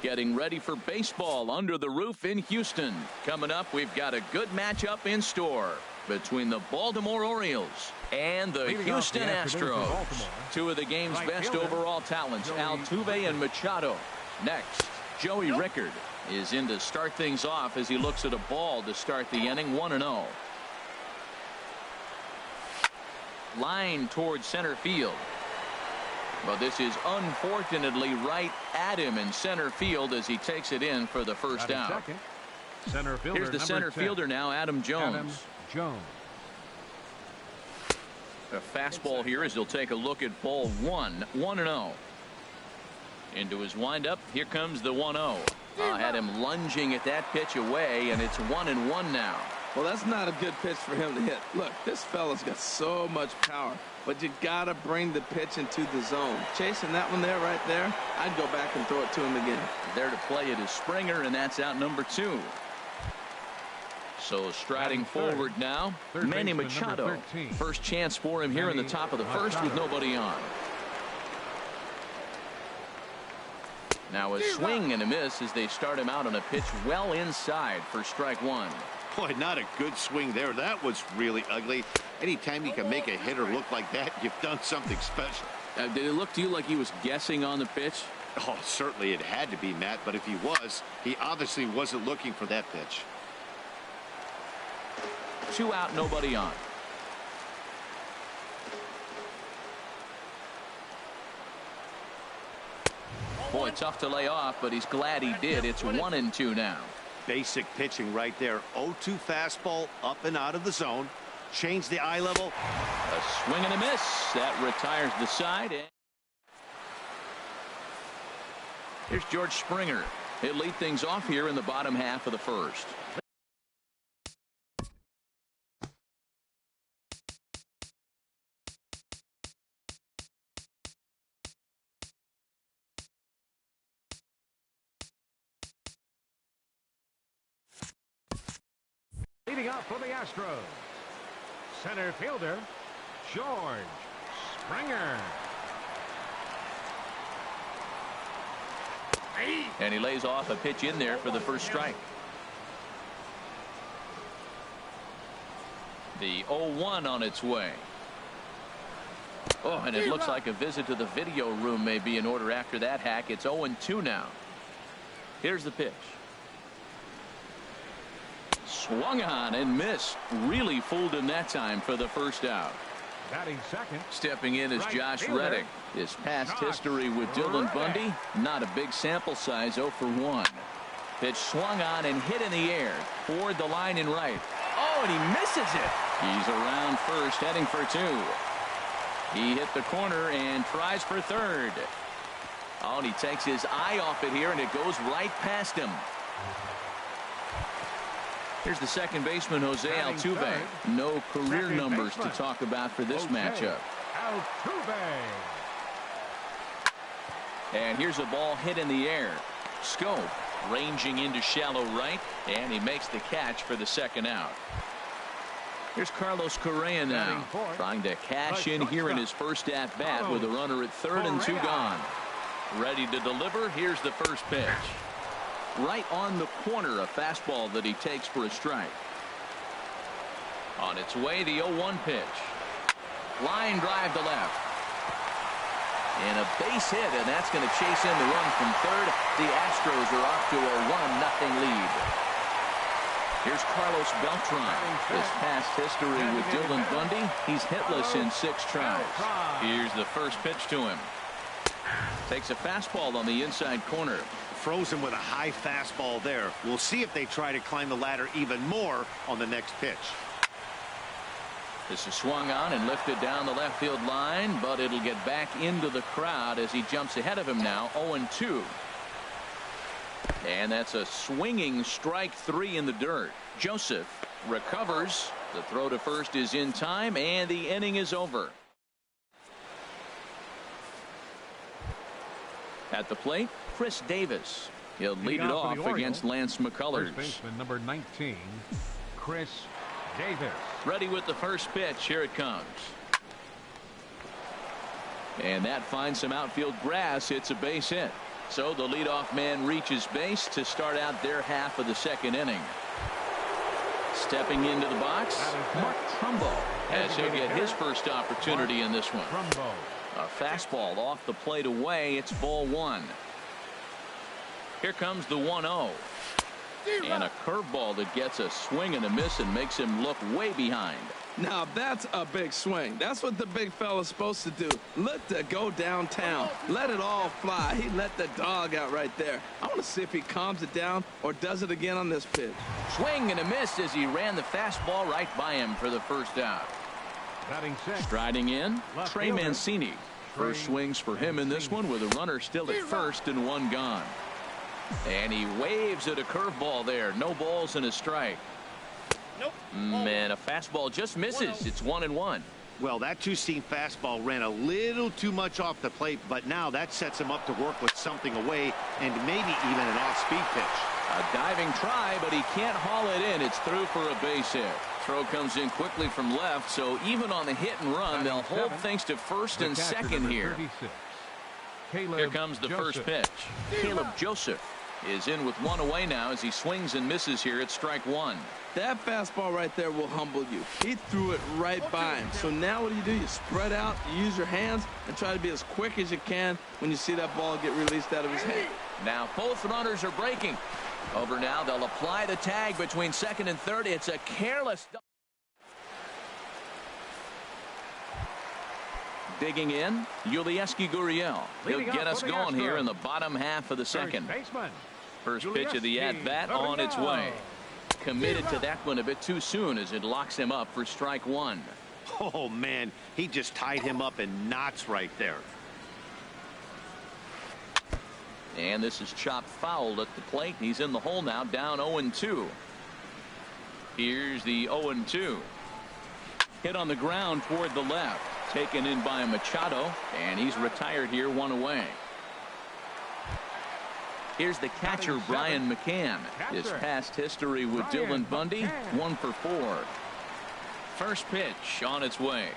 Getting ready for baseball under the roof in Houston. Coming up, we've got a good matchup in store between the Baltimore Orioles and the Houston Astros. Two of the game's best overall talents, Altuve and Machado. Next, Joey Rickard is in to start things off as he looks at a ball to start the inning, 1-0. Line towards center field. But this is unfortunately right at him in center field as he takes it in for the first out. Here's the center fielder now, Adam Jones. A fastball here as he'll take a look at ball 1-0. Into his windup. Here comes the 1-0. Had him lunging at that pitch away, and it's 1-1 now. Well, that's not a good pitch for him to hit. Look, this fella's got so much power, but you got to bring the pitch into the zone. Chasing that one there, right there, I'd go back and throw it to him again. There to play it is Springer, and that's out number 2. So striding forward now, Manny Machado. First chance for him here in the top of the first with nobody on. Now a swing and a miss as they start him out on a pitch well inside for strike 1. Boy, not a good swing there. That was really ugly. Anytime you can make a hitter look like that, you've done something special. Did it look to you like he was guessing on the pitch? Oh, certainly it had to be, Matt, but if he was, he obviously wasn't looking for that pitch. 2 out, nobody on. Boy, tough to lay off, but he's glad he did. It's 1-2 now. Basic pitching right there. 0-2 fastball up and out of the zone. Change the eye level. A swing and a miss. That retires the side. Here's George Springer. He'll lead things off here in the bottom half of the first. Leading up for the Astros, center fielder, George Springer. And he lays off a pitch in there for the first strike. The 0-1 on its way. Oh, and it looks like a visit to the video room may be in order after that hack. It's 0-2 now. Here's the pitch. Swung on and missed. Really fooled him that time for the first out. Batting second. Stepping in is Josh Reddick. His past history with Dylan Bundy, not a big sample size, 0 for 1. Pitch swung on and hit in the air. Toward the line and right. Oh, and he misses it. He's around first, heading for 2. He hit the corner and tries for third. Oh, and he takes his eye off it here, and it goes right past him. Here's the second baseman, Jose Altuve. No career numbers to talk about for this matchup. Altuve. And here's a ball hit in the air. Scope ranging into shallow right, and he makes the catch for the second out. Here's Carlos Correa now, trying to cash in here in his first at-bat with a runner at third and 2 gone. Ready to deliver. Here's the first pitch. Right on the corner, a fastball that he takes for a strike. On its way, the 0-1 pitch. Line drive to left. And a base hit, and that's going to chase in the run from third. The Astros are off to a 1-0 lead. Here's Carlos Beltran. His past history with Dylan Bundy, he's hitless in 6 tries. Here's the first pitch to him. Takes a fastball on the inside corner. Frozen with a high fastball there. We'll see if they try to climb the ladder even more on the next pitch. This is swung on and lifted down the left field line, but it'll get back into the crowd as he jumps ahead of him now, 0-2. And that's a swinging strike 3 in the dirt. Joseph recovers. The throw to first is in time, and the inning is over. At the plate, Chris Davis. He'll lead it off against Lance McCullers. First baseman number 19, Chris Davis. Ready with the first pitch. Here it comes. And that finds some outfield grass. It's a base hit. So the leadoff man reaches base to start out their half of the second inning. Stepping into the box, Mark Trumbo, as he'll get his first opportunity in this one. A fastball off the plate away. It's ball one. Here comes the 1-0. And a curveball that gets a swing and a miss and makes him look way behind. Now that's a big swing. That's what the big fella's supposed to do. Let the go downtown. Let it all fly. He let the dog out right there. I want to see if he calms it down or does it again on this pitch. Swing and a miss as he ran the fastball right by him for the first out. Striding in, Trey Mancini. First swings for him in this one with a runner still at first and one gone. And he waves at a curveball there. No balls and a strike. And a fastball just misses. It's 1-1. Well, that two-seam fastball ran a little too much off the plate, but now that sets him up to work with something away and maybe even an off-speed pitch. A diving try, but he can't haul it in. It's through for a base hit. Throw comes in quickly from left, so even on the hit and run, they'll hold things to first and second here. Here comes the first pitch. Caleb Joseph is in with one away now as he swings and misses here at strike one. That fastball right there will humble you. He threw it right by him. So now what do? You spread out, you use your hands, and try to be as quick as you can when you see that ball get released out of his hand. Now both runners are breaking. Over now, they'll apply the tag between second and third. It's a careless. Digging in, Yulieski Gurriel. He'll get us going here in the bottom half of the second. First pitch of the at-bat on its way. Committed to that one a bit too soon as it locks him up for strike one. Oh, man, he just tied him up in knots right there. And this is chopped foul at the plate. He's in the hole now, down 0-2. Here's the 0-2. Hit on the ground toward the left. Taken in by Machado, and he's retired here, one away. Here's the catcher, Brian McCann. His past history with Dylan Bundy, 1 for 4. First pitch on its way.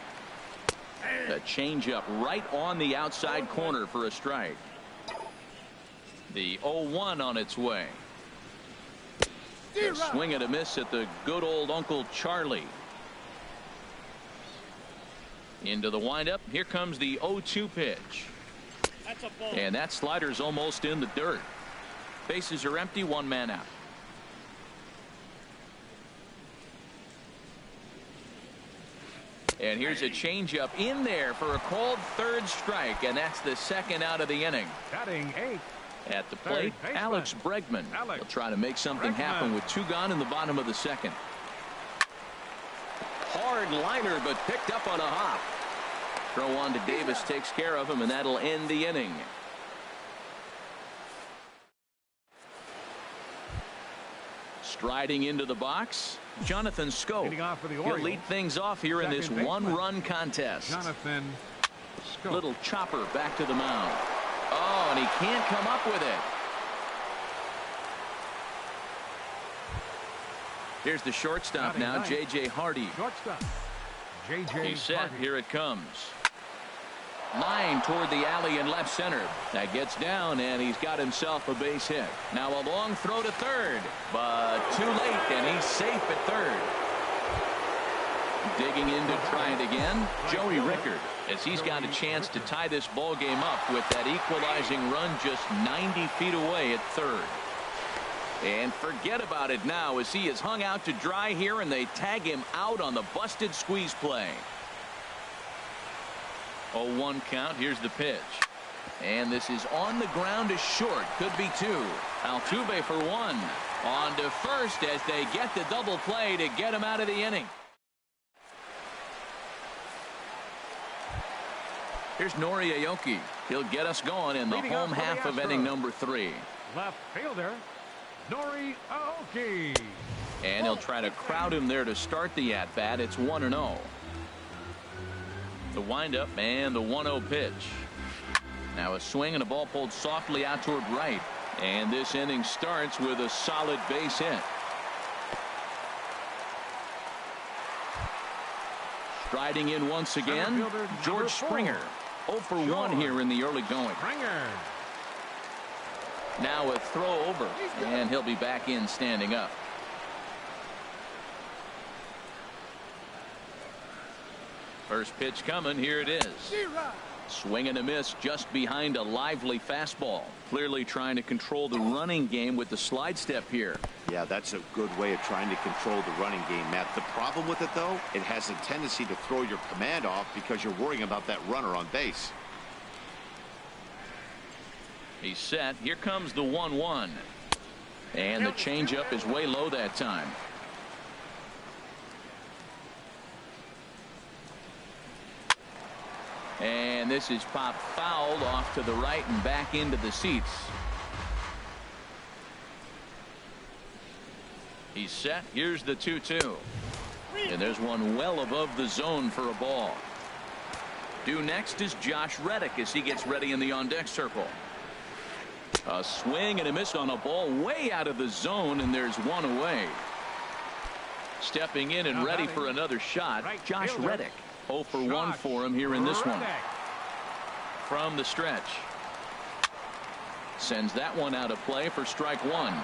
A changeup right on the outside corner for a strike. The 0-1 on its way. A swing and a miss at the good old Uncle Charlie. Into the windup. Here comes the 0-2 pitch. And that slider's almost in the dirt. Bases are empty, one man out. And here's a changeup in there for a called third strike, and that's the second out of the inning. Batting 8. At the plate, Alex Bregman. He'll try to make something happen with two gone in the bottom of the second. Hard liner, but picked up on a hop. Throw on to Davis takes care of him, and that'll end the inning. Striding into the box, Jonathan Schoop. He'll lead things off here in this one-run contest. Jonathan Schoop. Little chopper back to the mound. Oh, and he can't come up with it. Here's the shortstop now, J.J. Hardy. Shortstop, J.J. He's set. Hardy. Here it comes. Line toward the alley in left center. That gets down, and he's got himself a base hit. Now a long throw to third, but too late, and he's safe at third. Digging in to try it again, Joey Rickard, as he's got a chance to tie this ball game up with that equalizing run just 90 feet away at third. And forget about it now as he is hung out to dry here, and they tag him out on the busted squeeze play. 0-1 count. Here's the pitch. And this is on the ground to short. Could be two. Altuve for one. On to first as they get the double play to get him out of the inning. Here's Nori Aoki. He'll get us going in the home half of inning number 3. Left fielder, Nori Aoki. And he'll try to crowd him there to start the at-bat. It's 1-0. The windup and the 1-0 pitch. Now a swing and a ball pulled softly out toward right. And this inning starts with a solid base hit. Striding in once again, George Springer. 0 for 1 here in the early going. Springer. Now a throw over, and he'll be back in standing up. First pitch coming. Here it is. Swing and a miss just behind a lively fastball. Clearly trying to control the running game with the slide step here. Yeah, that's a good way of trying to control the running game, Matt. The problem with it, though, it has a tendency to throw your command off because you're worrying about that runner on base. He's set. Here comes the 1-1. And the changeup is way low that time. And this is popped fouled off to the right and back into the seats. He's set. Here's the 2-2. And there's one well above the zone for a ball. Due next is Josh Reddick as he gets ready in the on-deck circle. A swing and a miss on a ball way out of the zone, and there's one away. Stepping in and ready for another shot, Josh Reddick. 0 for 1 for him here in this one. From the stretch. Sends that one out of play for strike one.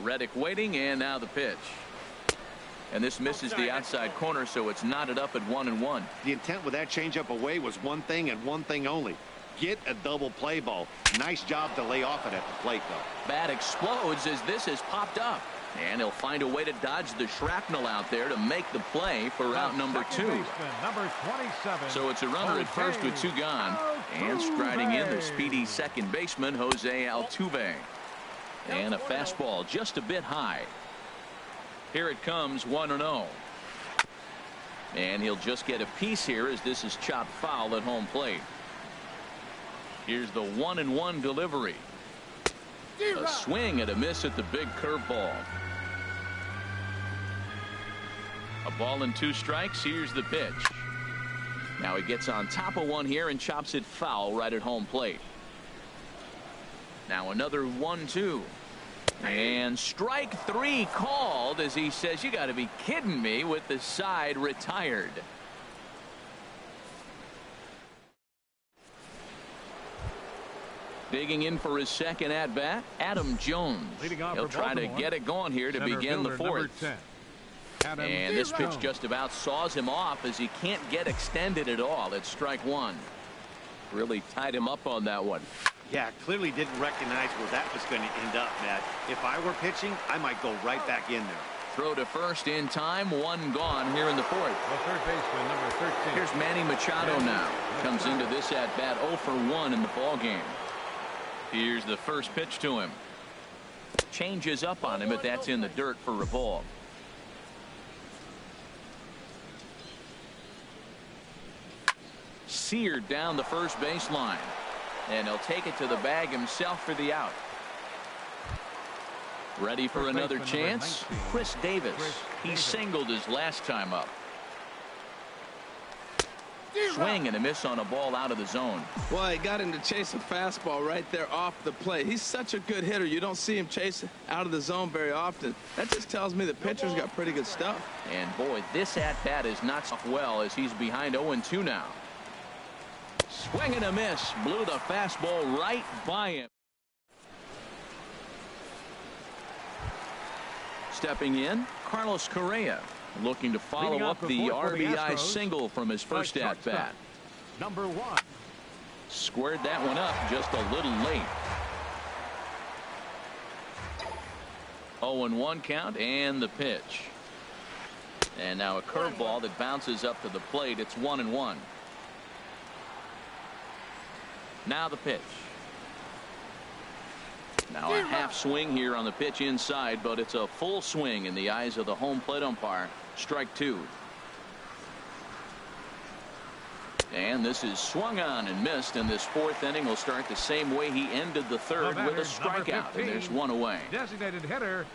Reddick waiting, and now the pitch. And this misses the outside corner, so it's knotted up at 1-1. The intent with that changeup away was one thing and one thing only. Get a double play ball. Nice job to lay off it at the plate, though. Bat explodes as this has popped up. And he'll find a way to dodge the shrapnel out there to make the play for out number 2. Number 27. So it's a runner at first with 2 gone. And striding in the speedy second baseman, Jose Altuve. And a fastball just a bit high. Here it comes, 1-0. And he'll just get a piece here as this is chopped foul at home plate. Here's the 1-1 delivery. A swing and a miss at the big curveball. A ball and 2 strikes. Here's the pitch. Now he gets on top of one here and chops it foul right at home plate. Now another 1-2. And strike 3 called as he says, you got to be kidding me, with the side retired. Digging in for his second at bat, Adam Jones. He'll try to get it going here to begin the 4th. And this pitch just about saws him off as he can't get extended at all. It's strike 1. Really tied him up on that one. Yeah, clearly didn't recognize where that was going to end up, Matt. If I were pitching, I might go right back in there. Throw to first in time. 1 gone here in the 4th. Third baseman, number 13. Here's Manny Machado now. Comes into this at bat 0 for 1 in the ball game. Here's the first pitch to him. Changes up on him, but that's in the dirt for a ball. Seared down the first baseline. And he'll take it to the bag himself for the out. Ready for another chance? Chris Davis. He singled his last time up. Swing and a miss on a ball out of the zone. Well, he got him to chase a fastball right there off the plate. He's such a good hitter. You don't see him chase out of the zone very often. That just tells me the pitcher's got pretty good stuff. And boy, this at-bat is not well as he's behind 0-2 now. Swing and a miss. Blew the fastball right by him. Stepping in, Carlos Correa. Looking to follow up the RBI single from his first at-bat. Number 1. Squared that one up just a little late. 0-1 count and the pitch. And now a curveball that bounces up to the plate. It's 1-1. Now the pitch. Now a half swing here on the pitch inside, but it's a full swing in the eyes of the home plate umpire. Strike 2. And this is swung on and missed, and this 4th inning will start the same way he ended the 3rd with a strikeout, and there's one away. Designated hitter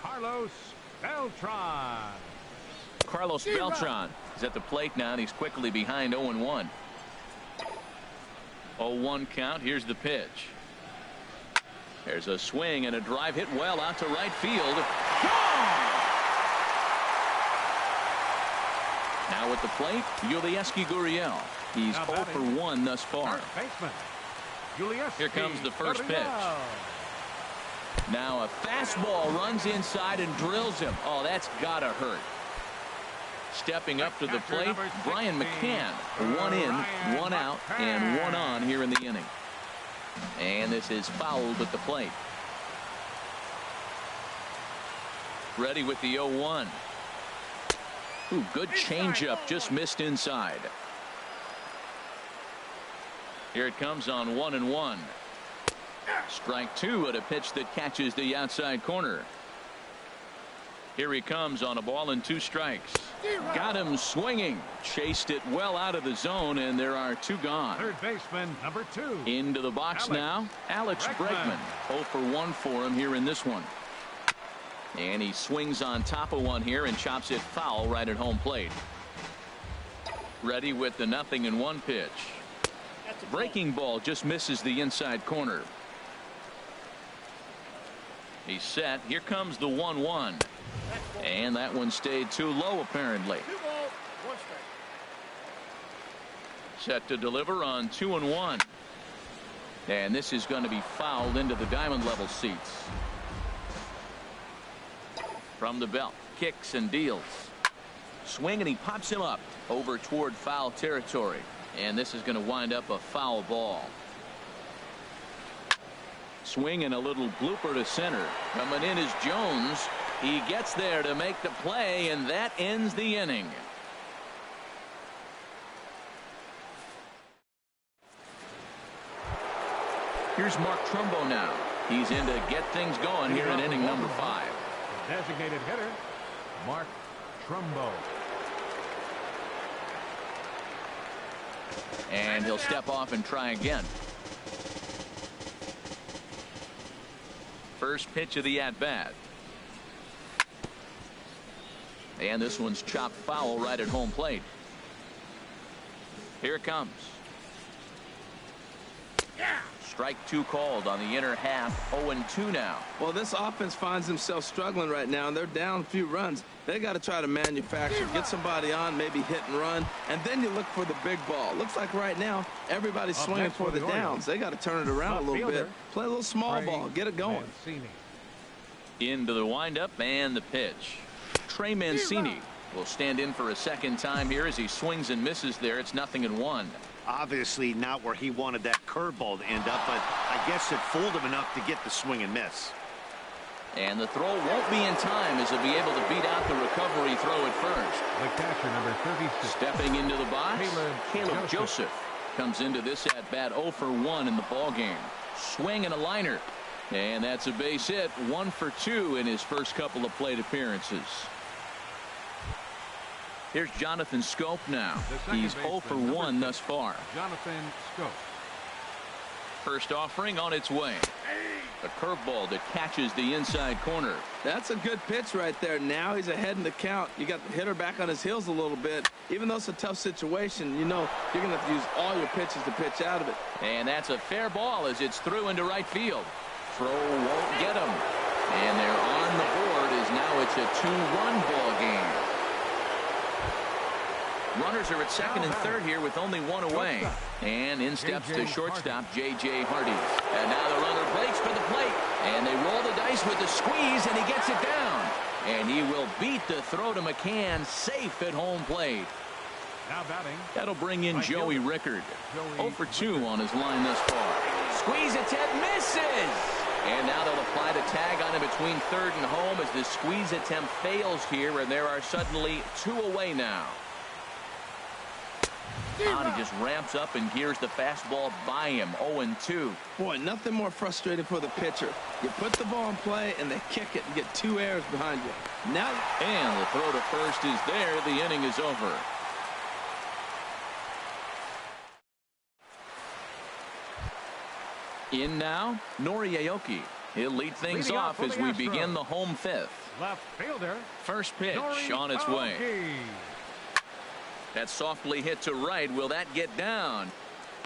Carlos Beltran. Carlos Beltran is at the plate now, and he's quickly behind 0-1. 0-1 count. Here's the pitch. There's a swing and a drive hit well out to right field. Gone! Now at the plate, Yulieski Gurriel. He's 0 for 1 thus far. Here comes the first pitch. Now a fastball runs inside and drills him. Oh, that's gotta hurt. Stepping up to the plate, Brian McCann. 1 in, 1 out, and 1 on here in the inning. And this is fouled at the plate. Ready with the 0-1. Ooh, good changeup, just missed inside. Here it comes on 1-1. Strike 2 at a pitch that catches the outside corner. Here he comes on a ball and 2 strikes. Got him swinging. Chased it well out of the zone, and there are 2 gone. Third baseman, number 2. Into the box now, Alex Bregman. 0 for 1 for him here in this one. And he swings on top of one here and chops it foul right at home plate. Ready with the 0-1 pitch. Breaking ball just misses the inside corner. He's set. Here comes the 1-1. And that one stayed too low apparently. Set to deliver on 2-1. And this is going to be fouled into the diamond level seats. From the belt, kicks and deals. Swing, and he pops him up over toward foul territory. And this is going to wind up a foul ball. Swing and a little blooper to center. Coming in is Jones. He gets there to make the play, and that ends the inning. Here's Mark Trumbo now. He's in to get things going here in inning number 5. Designated hitter, Mark Trumbo. And he'll step off and try again. First pitch of the at-bat. And this one's chopped foul right at home plate. Here it comes. Strike 2 called on the inner half. 0-2 now. Well, this offense finds themselves struggling right now, and they're down a few runs. They got to try to manufacture, get somebody on, maybe hit and run, and then you look for the big ball. Looks like right now everybody's swinging for the downs. They got to turn it around a little bit, play a little small ball, get it going. Into the windup and the pitch. Trey Mancini will stand in for a second time here as he swings and misses there. It's 0-1. Obviously not where he wanted that curveball to end up, but I guess it fooled him enough to get the swing and miss. And the throw won't be in time as he'll be able to beat out the recovery throw at first. The catcher, number 36. Stepping into the box, Caleb Joseph comes into this at bat 0 for 1 in the ball game. Swing and a liner, and that's a base hit. 1 for 2 in his first couple of plate appearances. Here's Jonathan Scope now. He's 0 for 1 thus far. Jonathan Scope. First offering on its way. A curveball that catches the inside corner. That's a good pitch right there. Now he's ahead in the count. You got the hitter back on his heels a little bit. Even though it's a tough situation, you know you're going to have to use all your pitches to pitch out of it. And that's a fair ball as it's through into right field. Throw won't get him. And they're on the board as now it's a 2-1 ball game. Runners are at second and third here with only 1 away. And in steps the shortstop, J.J. Hardy. And now the runner breaks for the plate. And they roll the dice with the squeeze, and he gets it down. And he will beat the throw to McCann, safe at home plate. Now batting. That'll bring in Joey Rickard. 0 for 2 on his line thus far. Squeeze attempt misses. And now they'll apply the tag on him between third and home as the squeeze attempt fails here, and there are suddenly 2 away now. He just ramps up and gears the fastball by him. 0-2. Boy, nothing more frustrating for the pitcher. You put the ball in play and they kick it and get 2 errors behind you. Now, and the throw to first is there. The inning is over. In now, Nori Aoki. He'll lead things off as we begin the home 5th. Left fielder. First pitch on its way. That's softly hit to right. Will that get down?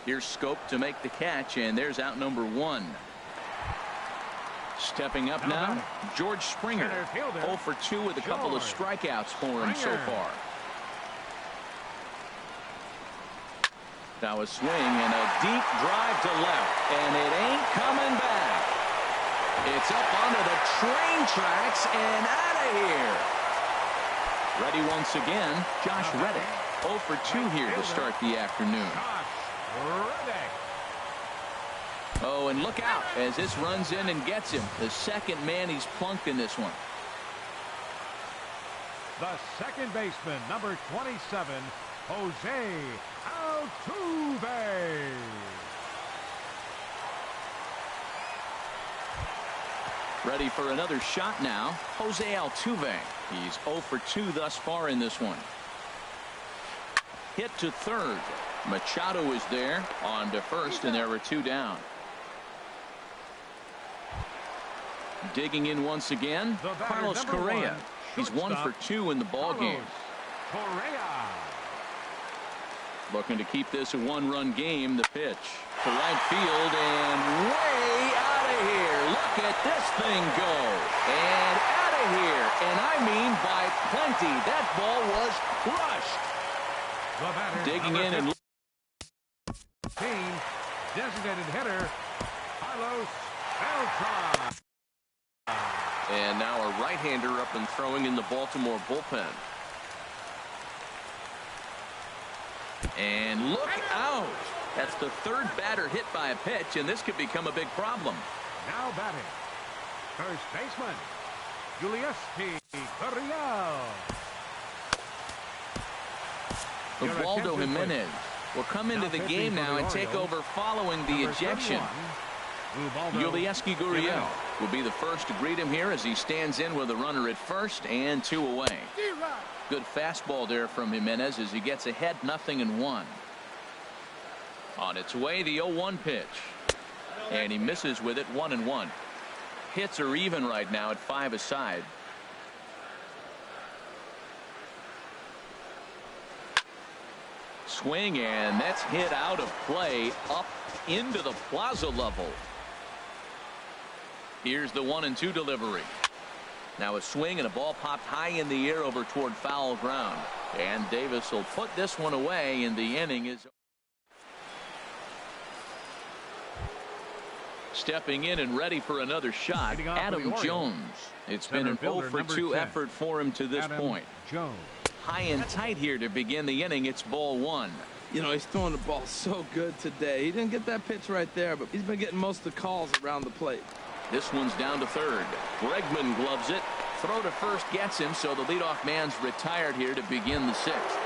Here's Scope to make the catch, and there's out number 1. Stepping up now, George Springer. 0 for 2 with a couple of strikeouts for him so far. Now a swing and a deep drive to left, and it ain't coming back. It's up onto the train tracks and out of here. Ready once again, Josh Reddick. 0 for 2 here to start the afternoon. Oh, and look out as this runs in and gets him. The second man he's plunked in this one. The second baseman, number 27, Jose Altuve. Ready for another shot now, Jose Altuve. He's 0 for 2 thus far in this one. Hit to third. Machado is there on to first, and there are 2 down. Digging in once again, Carlos Correa. He's 1 for 2 in the ball game. Looking to keep this a 1-run game. The pitch to right field and way out of here. Look at this thing go. And out of here. And I mean by plenty. That ball was crushed. Digging in and team designated hitter Carlos Beltran. And now a right-hander up and throwing in the Baltimore bullpen. And look out. That's the third batter hit by a pitch, and this could become a big problem. Now batting, first baseman, Yulieski Gurriel. Ubaldo Jimenez will come into the game now and take over following the ejection. Yulieski Gurriel will be the first to greet him here as he stands in with a runner at first and 2 away. Good fastball there from Jimenez as he gets ahead 0-1. On its way, the 0-1 pitch. And he misses with it 1-1. Hits are even right now at 5 aside. Swing, and that's hit out of play up into the plaza level. Here's the 1-2 delivery. Now a swing and a ball popped high in the air over toward foul ground. And Davis will put this one away, and the inning is stepping in and ready for another shot. Adam Jones. It's been an 0 for 2 effort for him to this point. High and tight here to begin the inning. It's ball 1. You know, he's throwing the ball so good today. He didn't get that pitch right there, but he's been getting most of the calls around the plate. This one's down to third. Bregman gloves it. Throw to first gets him, so the leadoff man's retired here to begin the 6th.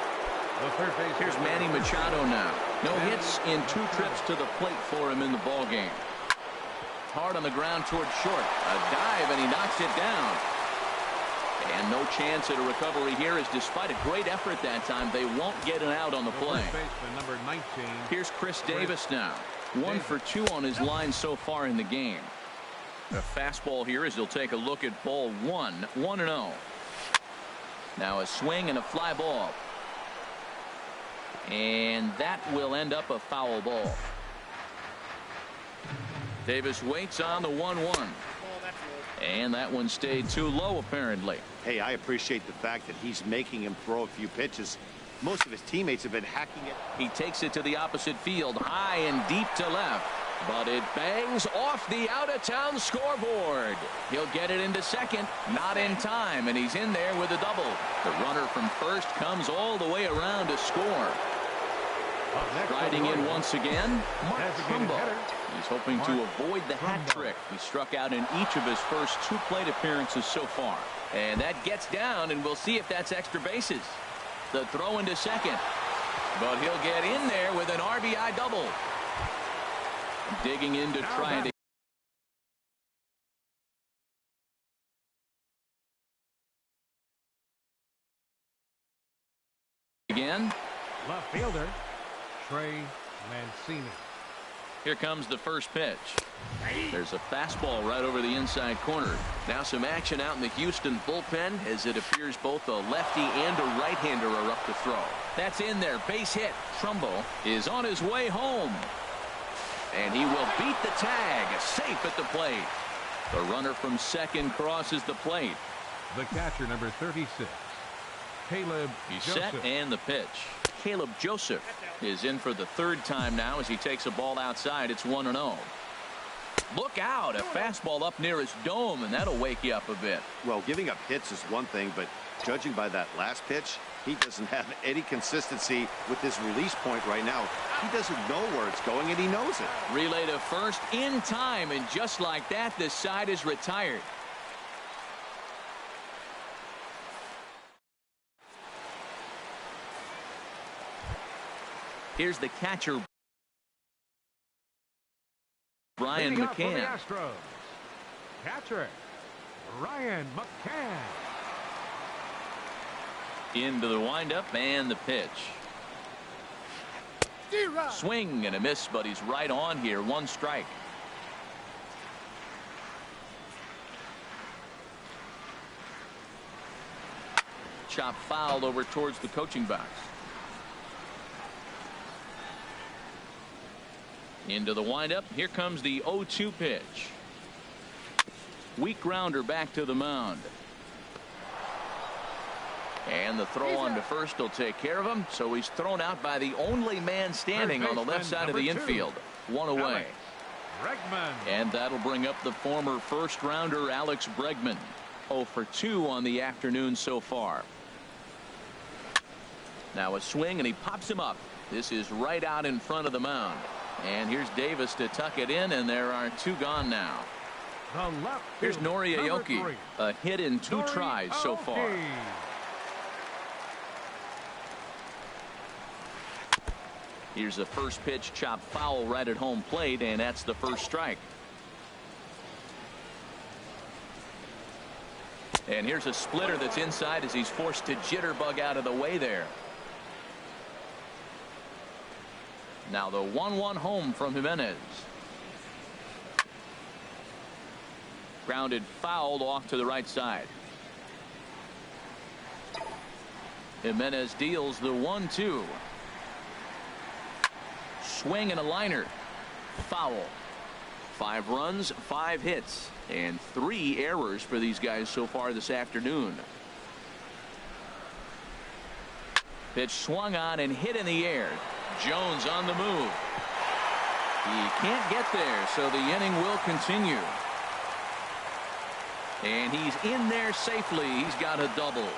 Here's Manny Machado now. No hits in 2 trips to the plate for him in the ball game. Hard on the ground toward short. A dive, and he knocks it down. And no chance at a recovery here, as despite a great effort that time, they won't get an out on the play. Number 19. Here's Chris Davis now. 1 for 2 on his line so far in the game. A fastball here as he'll take a look at ball 1. 1-0. Now a swing and a fly ball. And that will end up a foul ball. Davis waits on the 1-1. And that one stayed too low, apparently. Hey, I appreciate the fact that he's making him throw a few pitches. Most of his teammates have been hacking it. He takes it to the opposite field, high and deep to left. But it bangs off the out-of-town scoreboard. He'll get it into second, not in time, and he's in there with a double. The runner from first comes all the way around to score. Riding in once again, Mark Trumbo. He's hoping to avoid the hat trick. He struck out in each of his first 2 plate appearances so far. And that gets down, and we'll see if that's extra bases. The throw into second. But he'll get in there with an RBI double. Digging in to try and again. Left fielder Trey Mancini. Here comes the first pitch. There's a fastball right over the inside corner. Now some action out in the Houston bullpen, as it appears both a lefty and a right-hander are up to throw. That's in there. Base hit. Trumbo is on his way home. And he will beat the tag. Safe at the plate. The runner from second crosses the plate. The catcher, number 36, Caleb He's Joseph. set, and the pitch. Caleb Joseph is in for the third time now as he takes a ball outside. It's 1-0. Look out, a fastball up near his dome, and that'll wake you up a bit. Well, giving up hits is one thing, but judging by that last pitch, he doesn't have any consistency with his release point right now. He doesn't know where it's going, and he knows it. Relay to first in time, and just like that, the side is retired. Here's the catcher, Brian Leading up for the McCann. Astros, catcher Ryan McCann. Into the windup and the pitch. Swing and a miss, but he's right on here. 1 strike. Chop foul over towards the coaching box. Into the windup. Here comes the 0-2 pitch. Weak grounder back to the mound. And the throw on to first will take care of him. So he's thrown out by the only man standing on the left side of the infield. 1 away. And that'll bring up the former first rounder Alex Bregman. 0 for 2 on the afternoon so far. Now a swing and he pops him up. This is right out in front of the mound. And here's Davis to tuck it in, and there are 2 gone now. Here's Nori Aoki. A hit in 2 tries so far. Here's the first pitch, chopped foul right at home plate, and that's the first strike. And here's a splitter that's inside as he's forced to jitterbug out of the way there. Now the 1-1 home from Jimenez. Grounded foul off to the right side. Jimenez deals the 1-2. Swing and a liner. Foul. 5 runs, 5 hits, and 3 errors for these guys so far this afternoon. Pitch swung on and hit in the air. Jones on the move. He can't get there, so the inning will continue. And he's in there safely. He's got a double.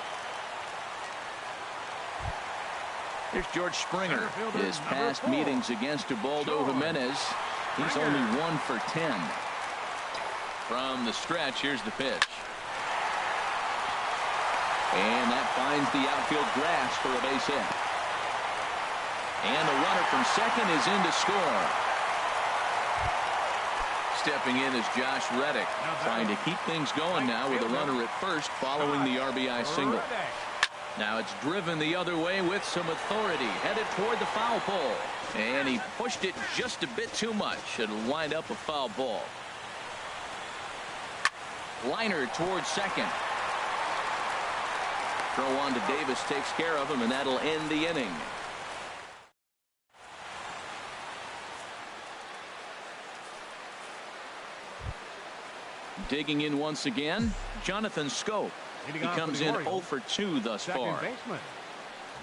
Here's George Springer. His past meetings against Ubaldo Jimenez, he's only 1 for 10. From the stretch, here's the pitch. And that finds the outfield grass for a base hit. And the runner from second is in to score. Stepping in is Josh Reddick, trying to keep things going now with a runner at first following the RBI single. Now it's driven the other way with some authority, headed toward the foul pole. And he pushed it just a bit too much. It'll wind up a foul ball. Liner towards second. Throw on to Davis takes care of him, and that'll end the inning. Digging in once again, Jonathan Scope. He comes in 0 for 2 thus far. Baseman,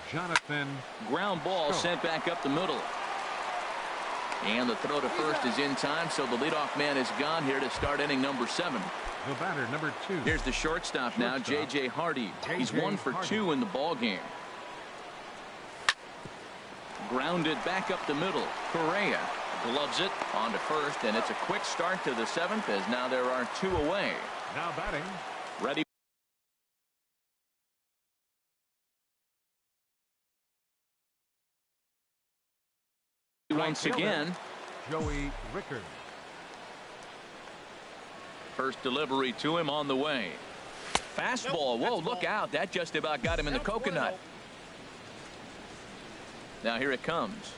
Jonathan. Ground ball sent back up the middle. And the throw to first is in time, so the leadoff man is gone here to start inning number 7. The batter, number 2. Here's the shortstop now, J.J. Hardy. He's 1 for 2 in the ball game. Grounded back up the middle. Correa gloves it on to first, and it's a quick start to the 7th as now there are 2 away. Now batting. Ready. Once again, Joey Rickard. First delivery to him on the way. Fastball. Whoa, look out. That just about got him in the coconut. Now here it comes.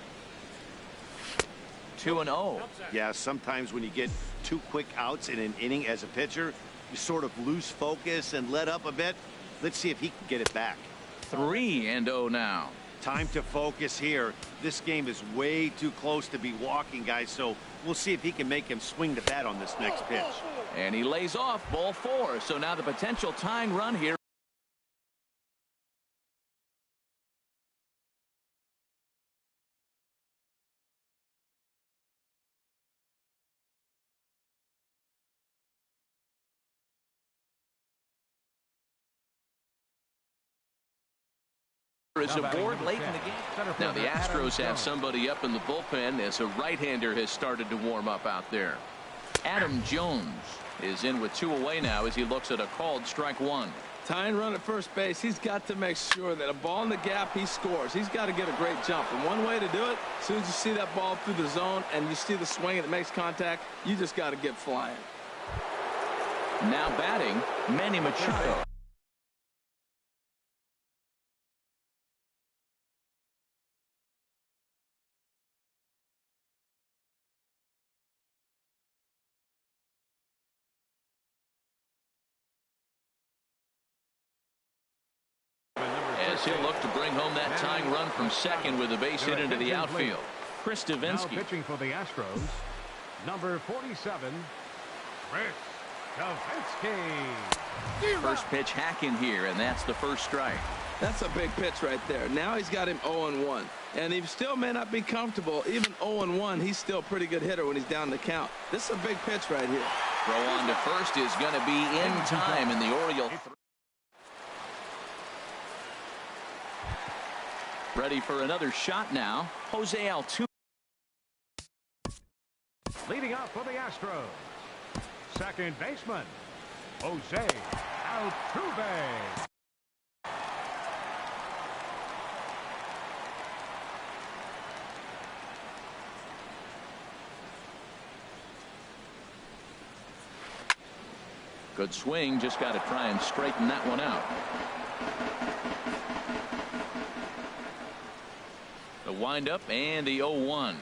2-0. Yeah, sometimes when you get 2 quick outs in an inning as a pitcher, you sort of lose focus and let up a bit. Let's see if he can get it back. 3-0 now. Time to focus here. This game is way too close to be walking, guys, so we'll see if he can make him swing the bat on this next pitch. And he lays off ball 4. So now the potential tying run here is aboard late in the game. Now the Astros have somebody up in the bullpen as a right-hander has started to warm up out there. Adam Jones is in with 2 away now as he looks at a called strike 1. Tying run at first base, he's got to make sure that a ball in the gap, he scores. He's got to get a great jump. And one way to do it, as soon as you see that ball through the zone and you see the swing and it makes contact, you just got to get flying. Now batting, Manny Machado. As he'll look to bring home that tying run from second with a base hit into the outfield. Chris Davinsky. Now pitching for the Astros, number 47, Chris Davinsky. First pitch hacking here, and that's the first strike. That's a big pitch right there. Now he's got him 0-1. And he still may not be comfortable. Even 0-1, he's still a pretty good hitter when he's down the count. This is a big pitch right here. Throw on to first is going to be in time, and the Oriole ready for another shot now. Jose Altuve. Leading off for the Astros, second baseman, Jose Altuve. Good swing, just got to try and straighten that one out. The windup and the 0-1.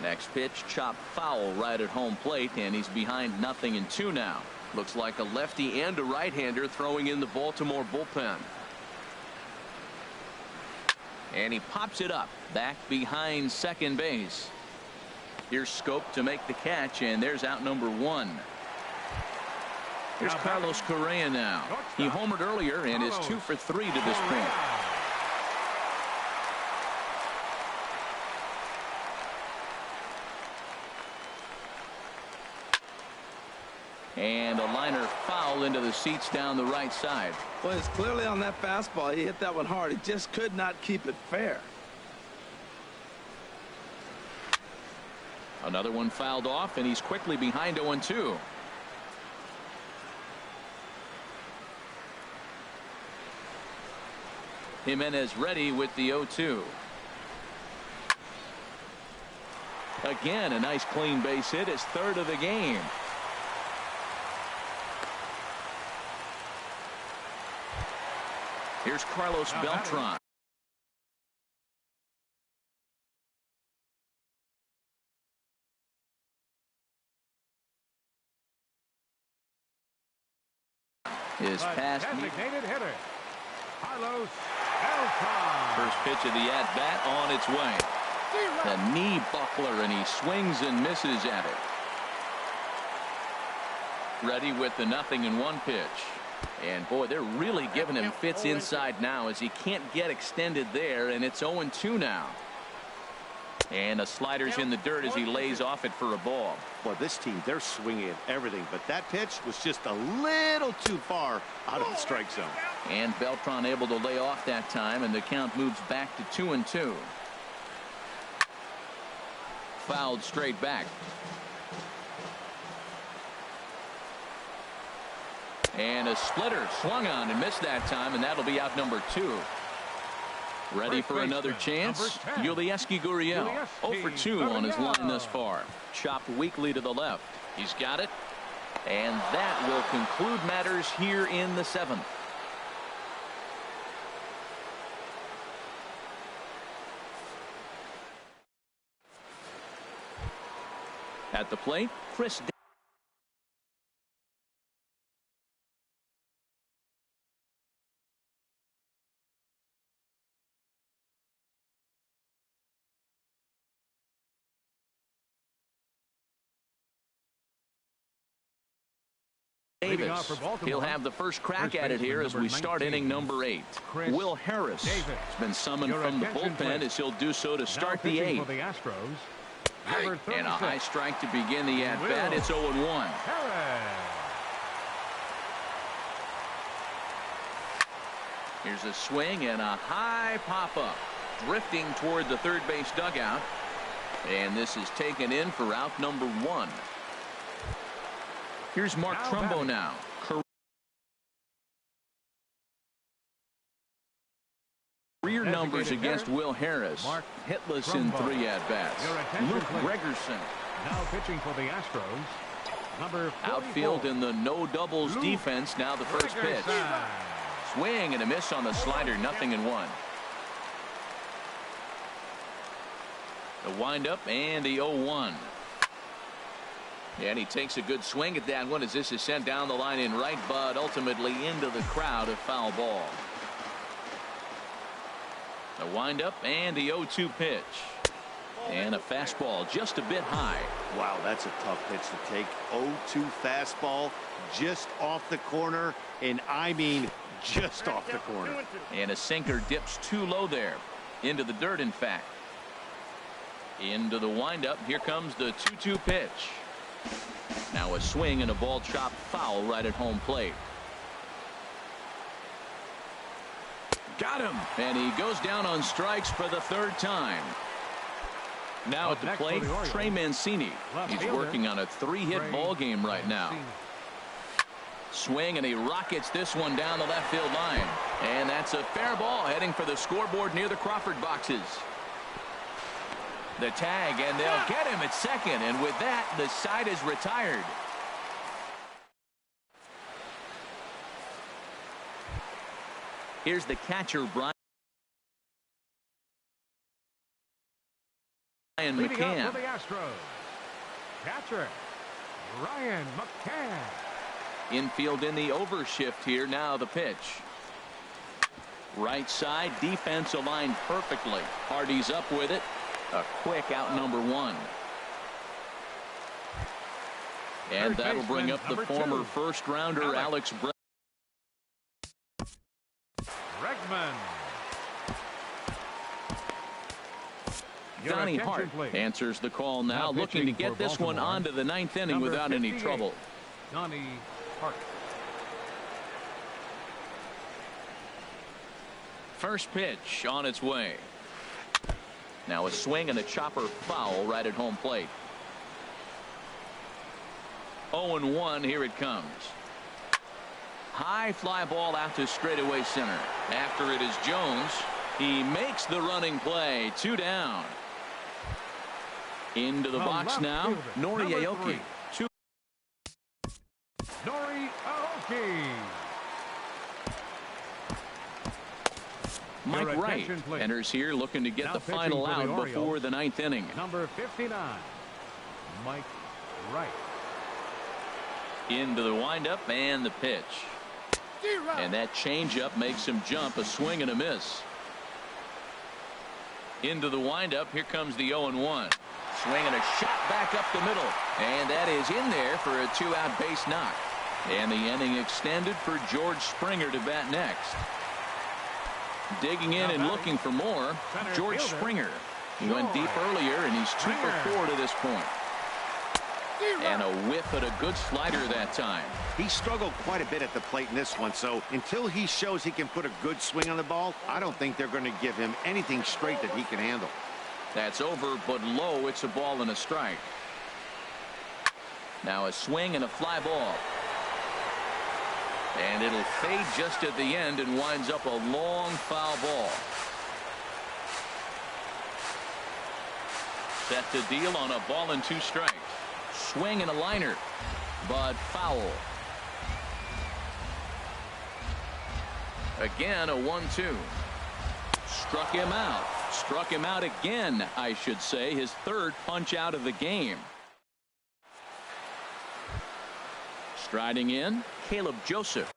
Next pitch chopped foul right at home plate, and he's behind 0-2 now. Looks like a lefty and a right-hander throwing in the Baltimore bullpen. And he pops it up back behind second base. Here's Scope to make the catch, and there's out number 1. Here's Carlos Correa now. He homered earlier and is 2 for 3 to this point. And a liner foul into the seats down the right side. Well, it's clearly on that fastball. He hit that one hard. He just could not keep it fair. Another one fouled off, and he's quickly behind 0-2. Jimenez ready with the 0-2. Again, a nice clean base hit, his 3rd of the game. Here's Carlos Beltran. His pass. Designated hitter, Carlos Beltran. First pitch of the at-bat on its way. The knee buckler, and he swings and misses at it. Ready with the 0-1 pitch. And boy, they're really giving him fits inside now as he can't get extended there, and it's 0-2 now. And a slider's in the dirt as he lays off it for a ball. Well, this team, they're swinging at everything, but that pitch was just a little too far out of the strike zone. And Beltran able to lay off that time, and the count moves back to 2-2. Fouled straight back. And a splitter swung on and missed that time, and that'll be out number 2. Ready for another chance. Yulieski Gurriel 0 for 2 on his line thus far. Chopped weakly to the left. He's got it. And that will conclude matters here in the 7th. At the plate, Chris Davis. He'll have the first crack at it here as we start inning number 8. Will Harris has been summoned from the bullpen as he'll do so to start the 8th. And a high strike to begin the at-bat. It's 0-1. Here's a swing and a high pop-up. Drifting toward the third base dugout. And this is taken in for out number 1. Here's Mark Trumbo now. Career numbers against Will Harris. Hitless in 3 at-bats. Luke Gregerson. Now pitching for the Astros, number 44. Outfield in the no doubles defense. Now the first pitch. Swing and a miss on the slider. 0-1. The windup and the 0-1. And he takes a good swing at that one as this is sent down the line in right, but ultimately into the crowd, a foul ball. The windup and the 0-2 pitch. And a fastball just a bit high. Wow, that's a tough pitch to take. 0-2 fastball just off the corner, and I mean just off the corner. And a sinker dips too low there. Into the dirt, in fact. Into the windup. Here comes the 2-2 pitch. Now a swing and a ball chopped foul right at home plate. Got him. And he goes down on strikes for the 3rd time. Now at the plate, Trey Mancini. He's working on a 3-hit ball game right now. Swing, and he rockets this one down the left field line. And that's a fair ball heading for the scoreboard near the Crawford boxes. The tag, and they'll get him at second. And with that, the side is retired. Here's the catcher, Brian McCann. For the Astros, catcher Ryan McCann. Infield in the overshift here. Now the pitch. Right side, defense aligned perfectly. Hardy's up with it. A quick out number 1. And that'll bring up the former first-rounder Alex Bregman. Donnie Hart answers the call now, looking to get this one onto the 9th inning without any trouble. Donnie Hart. First pitch on its way. Now a swing and a chopper foul right at home plate. 0-1. Here it comes. High fly ball out to straightaway center. After it is Jones. He makes the running play. 2 down. Into the box now. Nori Aoki. Nori Aoki. Mike Wright enters here looking to get now the final out before the 9th inning. Number 59, Mike Wright. Into the windup and the pitch. And that changeup makes him jump. A swing and a miss. Into the windup. Here comes the 0-1. Swing and a shot back up the middle. And that is in there for a 2-out base knock. And the inning extended for George Springer to bat next. Digging in and looking for more, George Springer. He went deep earlier, and he's 2 for 4 to this point. And a whiff at a good slider that time. He struggled quite a bit at the plate in this one, so until he shows he can put a good swing on the ball, I don't think they're going to give him anything straight that he can handle. That's over, but low. It's a ball and a strike. Now a swing and a fly ball. And it'll fade just at the end and winds up a long foul ball. Set to deal on a ball and 2 strikes. Swing and a liner, but foul. Again, a 1-2. Struck him out. Struck him out again, I should say. His 3rd punch out of the game. Striding in, Caleb Joseph.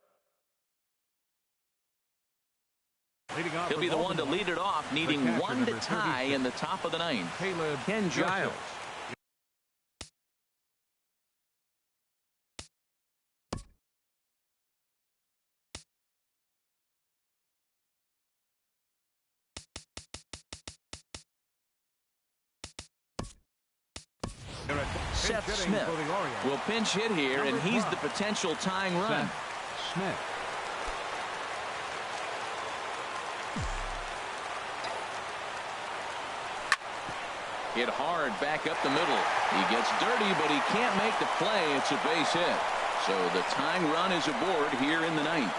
He'll be the one to lead it off, needing 1 to tie in the top of the 9th. Ken Giles. Seth Smith will pinch hit here, and he's the potential tying run. Smith. Hit hard back up the middle. He gets dirty, but he can't make the play. It's a base hit. So the tying run is aboard here in the ninth.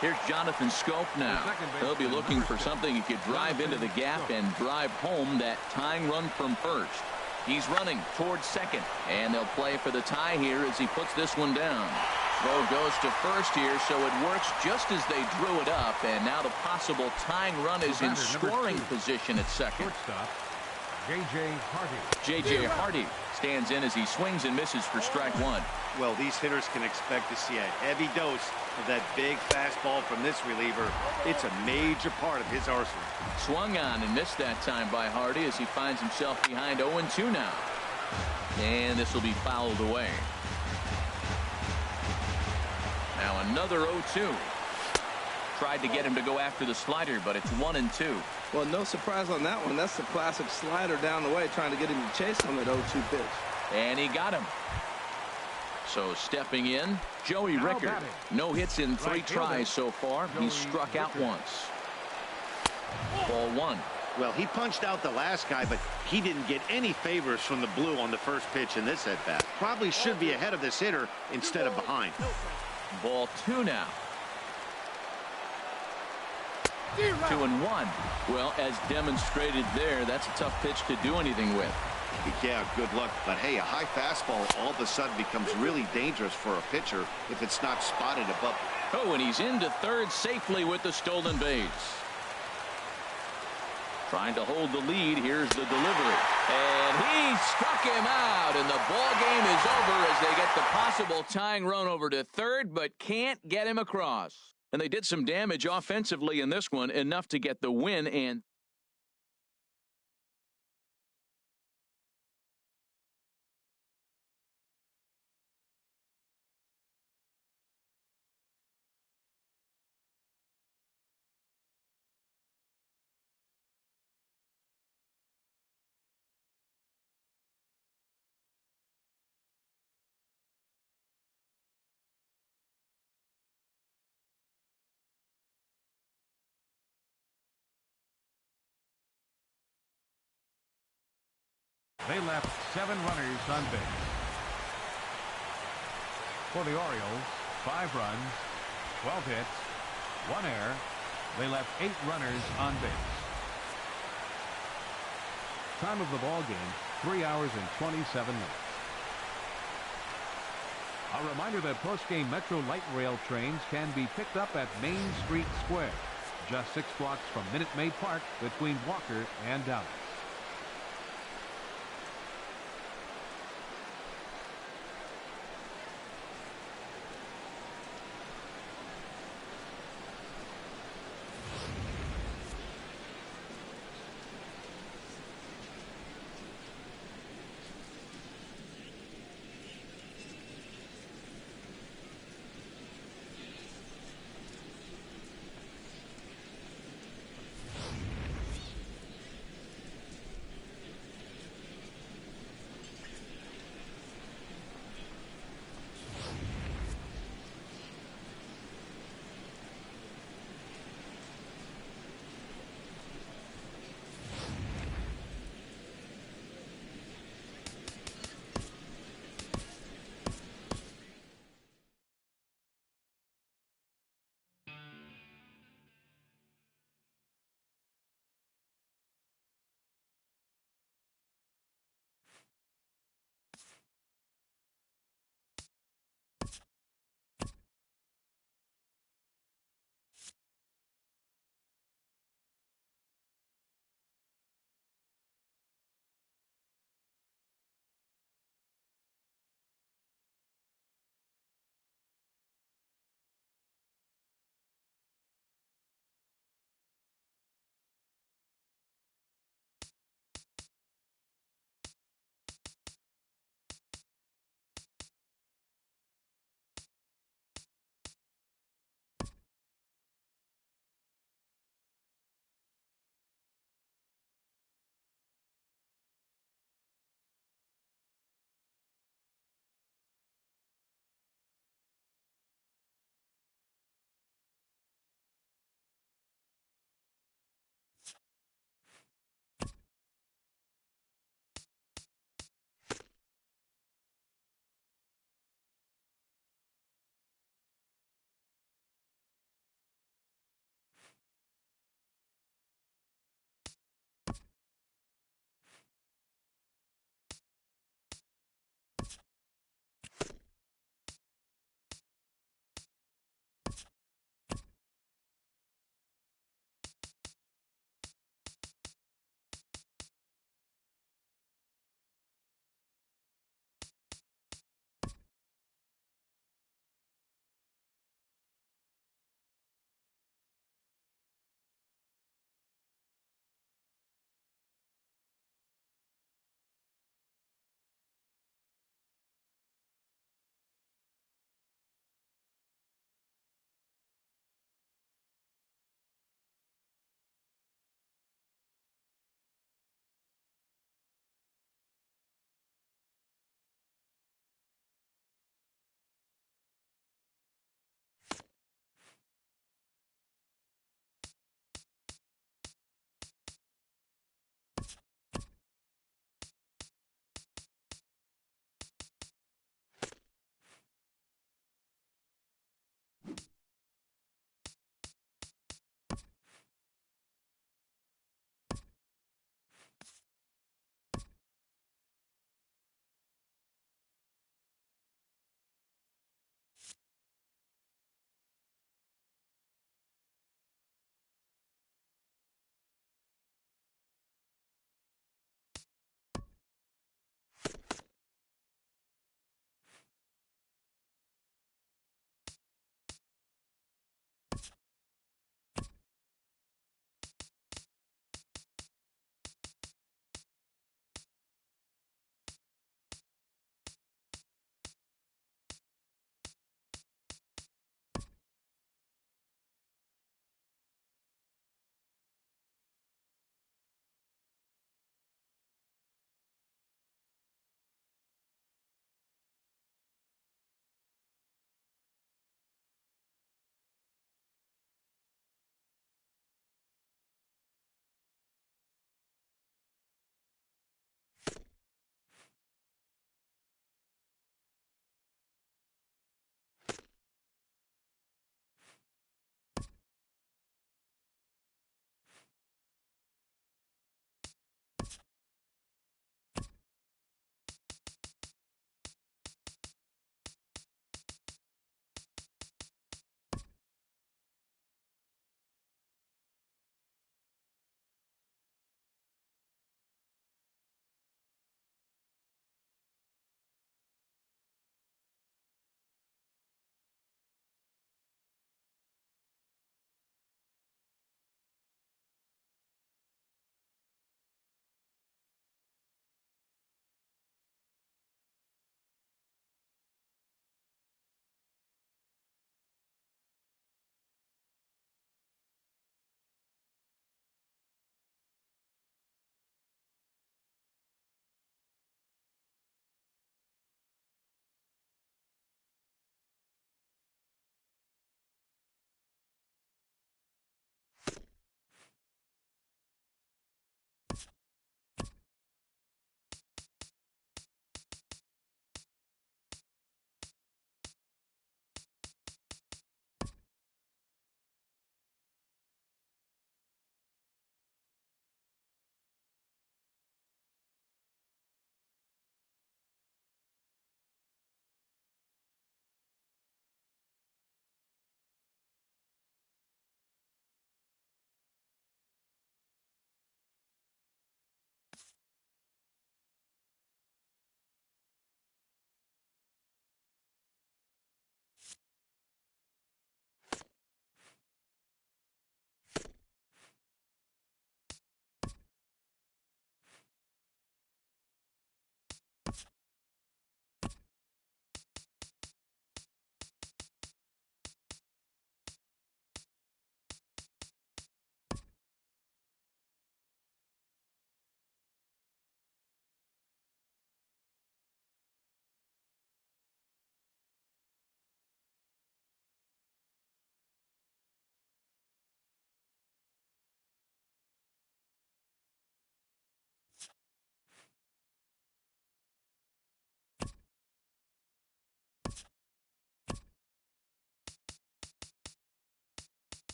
Here's Jonathan Scope now. He'll be looking for something he could drive into the gap and drive home that tying run from first. He's running towards second, and they'll play for the tie here as he puts this one down. Throw goes to first here, so it works just as they drew it up, and now the possible tying run is in scoring position at second. Shortstop, J.J. Hardy. J.J. Hardy stands in as he swings and misses for strike one. Well, these hitters can expect to see a heavy dose of that big fastball from this reliever. It's a major part of his arsenal. Swung on and missed that time by Hardy as he finds himself behind 0-2 now. And this will be fouled away. Now another 0-2. Tried to get him to go after the slider, but it's 1-2. Well, no surprise on that one. That's the classic slider down the way, trying to get him to chase on that 0-2 pitch. And he got him. So stepping in, Joey Rickard. No hits in 3 tries so far. He's struck out once. Ball 1. Well, he punched out the last guy, but he didn't get any favors from the blue on the first pitch in this at-bat. Probably should be ahead of this hitter instead of behind. Ball 2 now. 2-1. Well, as demonstrated there, that's a tough pitch to do anything with. Yeah, good luck. But hey, a high fastball all of a sudden becomes really dangerous for a pitcher if it's not spotted above. Oh, and he's into third safely with the stolen base. Trying to hold the lead. Here's the delivery. And he struck him out, and the ball game is over as they get the possible tying run over to third, but can't get him across. And they did some damage offensively in this one, enough to get the win. And They left 7 runners on base. For the Orioles, 5 runs, 12 hits, 1 error. They left 8 runners on base. Time of the ball game, 3 hours and 27 minutes. A reminder that post-game Metro Light Rail trains can be picked up at Main Street Square, just 6 blocks from Minute Maid Park between Walker and Dallas.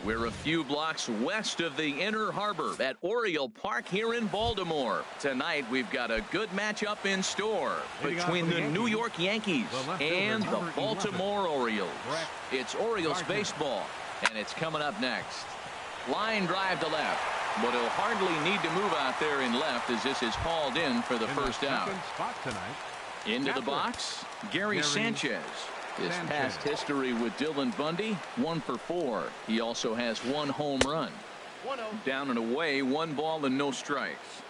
We're a few blocks west of the Inner Harbor at Oriole Park here in Baltimore. Tonight, we've got a good matchup in store between the New York Yankees and the Baltimore Orioles. It's Orioles baseball, and it's coming up next. Line drive to left, but he'll hardly need to move out there in left as this is hauled in for the first out. Into the box, Gary Sanchez. His past history with Dylan Bundy, 1 for 4. He also has 1 home run. Down and away, 1 ball and no strikes.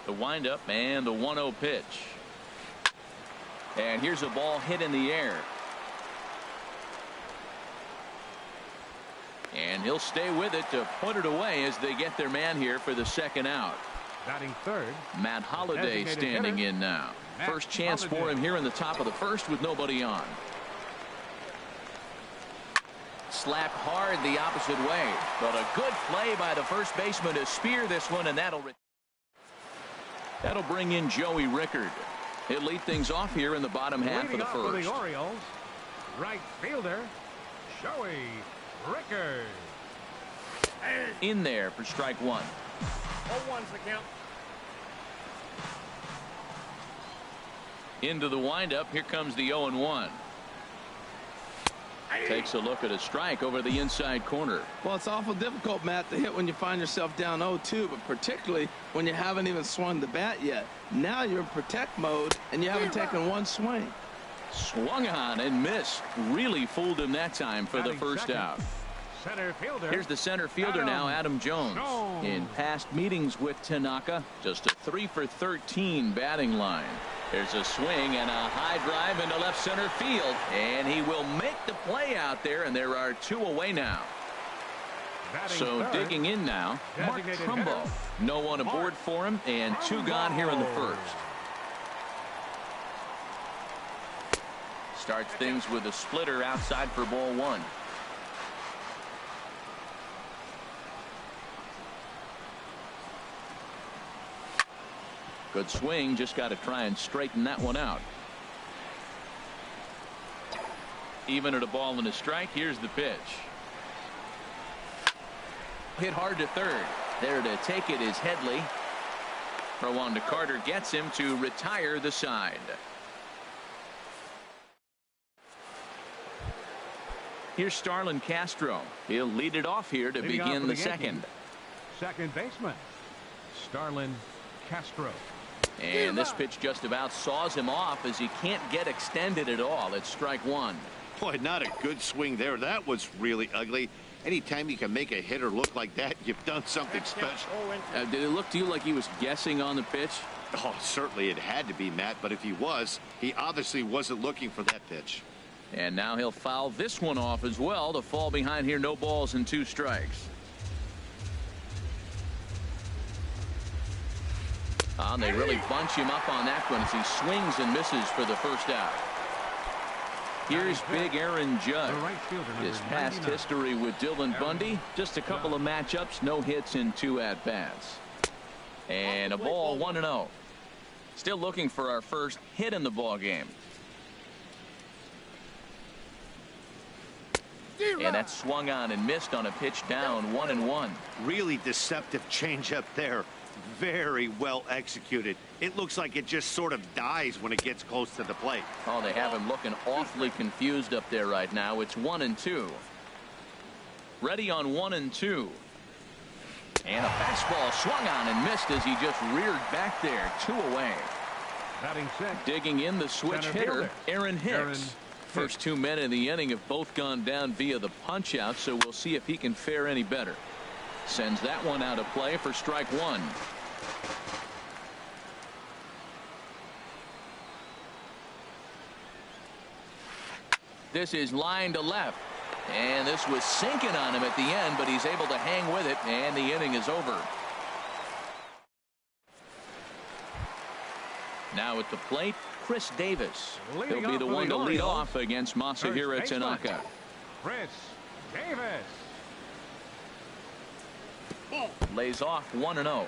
The windup and the 1-0 pitch. And here's a ball hit in the air. And he'll stay with it to put it away as they get their man here for the second out. Batting third, Matt Holliday standing in now. First chance for him here in the top of the first with nobody on. Slapped hard the opposite way, but a good play by the first baseman to spear this one, and that'll bring in Joey Rickard. He'll lead things off here in the bottom half of the first. For the Orioles, right fielder Joey Rickard. In there for strike 1. 0-1's the count. Into the windup. Here comes the 0-1. Takes a look at a strike over the inside corner. Well, it's awful difficult, Matt, to hit when you find yourself down 0-2, but particularly when you haven't even swung the bat yet. Now you're in protect mode, and you haven't taken 1 swing. Swung on and missed. Really fooled him that time for the first out. Center fielder. Here's the center fielder now, Adam Jones. In past meetings with Tanaka, just a 3 for 13 batting line. There's a swing and a high drive into left center field, and he will make the play out there, and there are 2 away now. So digging in now, Mark Trumbo. No one aboard for him, and 2 gone here in the first. Starts things with a splitter outside for ball 1. Good swing, just got to try and straighten that one out. Even at a ball and a strike, here's the pitch. Hit hard to third. There to take it is Headley. Throw on to Carter gets him to retire the side. Here's Starlin Castro. He'll lead it off here to begin the second. Second baseman, Starlin Castro. And this pitch just about saws him off as he can't get extended at all. It's strike 1. Boy, not a good swing there. That was really ugly. Anytime you can make a hitter look like that, you've done something special. Did it look to you like he was guessing on the pitch? Oh, certainly it had to be, Matt, but if he was, he obviously wasn't looking for that pitch. And now he'll foul this one off as well to fall behind here. No balls and 2 strikes. They really bunch him up on that one as he swings and misses for the first out. Here's big Aaron Judge. His past history with Dylan Bundy, just a couple of matchups, no hits in 2 at-bats. And a ball, 1-0. Still looking for our first hit in the ball game. And that swung on and missed on a pitch down, 1-1. Really deceptive changeup there. Very well executed. It looks like it just sort of dies when it gets close to the plate. Oh, they have him looking awfully confused up there right now. It's 1-2. Ready on 1-2. And a fastball swung on and missed as he just reared back there. 2 away. Batting sixth. Digging in the switch hitter, Aaron Hicks. First 2 men in the inning have both gone down via the punch out, so we'll see if he can fare any better. Sends that one out of play for strike 1. This is line to left, and this was sinking on him at the end, but he's able to hang with it, and the inning is over. Now at the plate, Chris Davis. He'll be the one to lead off against Masahiro Tanaka. Chris Davis. Lays off 1-0.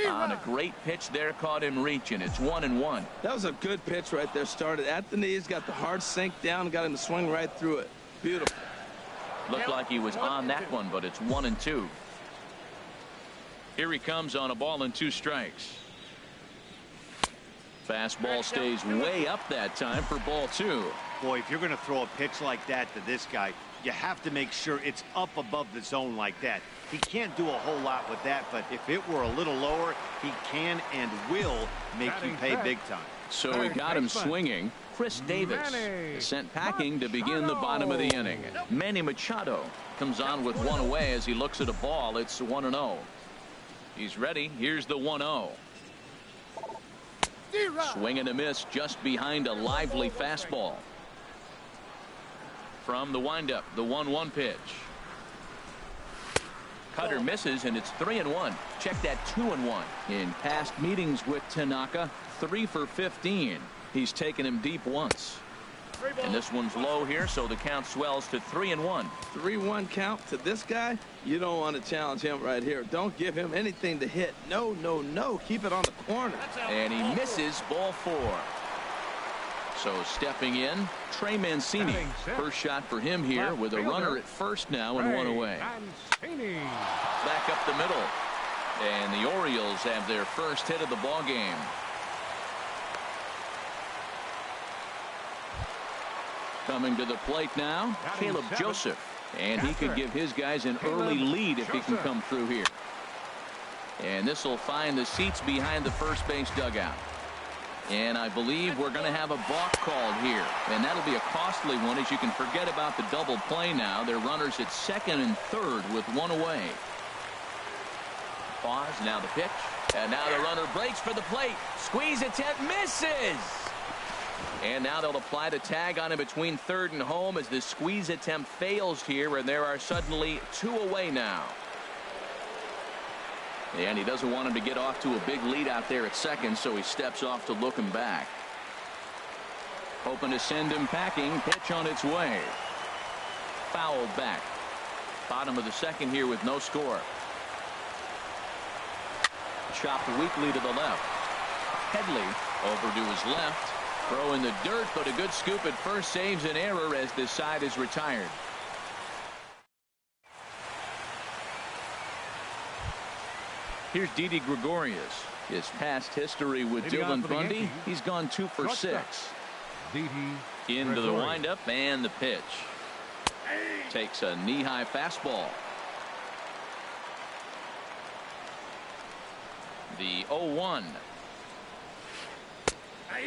On a great pitch there, caught him reaching. It's 1-1. That was a good pitch right there. Started at the knees, got the hard sink down, got him to swing right through it. Beautiful. Looked like he was on that one, but it's 1-2. Here he comes on a ball and 2 strikes. Fastball stays way up that time for ball 2. Boy, if you're going to throw a pitch like that to this guy, you have to make sure it's up above the zone like that. He can't do a whole lot with that, but if it were a little lower, he can and will make you pay big time. So he got him swinging. Chris Davis is sent packing to begin the bottom of the inning. Manny Machado comes on with 1 away as he looks at a ball. It's 1-0. He's ready. Here's the 1-0. Swing and a miss just behind a lively fastball. From the windup, the 1-1 pitch. Cutter misses, and it's 3-1. Check that 2-1. In past meetings with Tanaka, 3 for 15. He's taken him deep once. And this one's low here, so the count swells to 3-1. 3-1 count to this guy. You don't want to challenge him right here. Don't give him anything to hit. No, no, no. Keep it on the corner. And he misses ball 4. So stepping in, Trey Mancini. First shot for him here with a runner at first now and 1 away. Back up the middle. And the Orioles have their first hit of the ball game. Coming to the plate now, Caleb Joseph. And he could give his guys an early lead if he can come through here. And this will find the seats behind the first base dugout. And I believe we're going to have a balk called here. And that'll be a costly one, as you can forget about the double play now. They're runners at second and third with 1 away. Pause, now the pitch. And now the runner breaks for the plate. Squeeze attempt, misses! And now they'll apply the tag on him between third and home as the squeeze attempt fails here, and there are suddenly 2 away now. And he doesn't want him to get off to a big lead out there at second, so he steps off to look him back. Hoping to send him packing. Pitch on its way. Fouled back. Bottom of the second here with no score. Chopped weakly to the left. Headley over to his left. Throw in the dirt, but a good scoop at first saves an error as this side is retired. Here's Didi Gregorius. His past history with Dylan Bundy, he's gone 2 for 6. Into the windup and the pitch. Takes a knee-high fastball. The 0-1.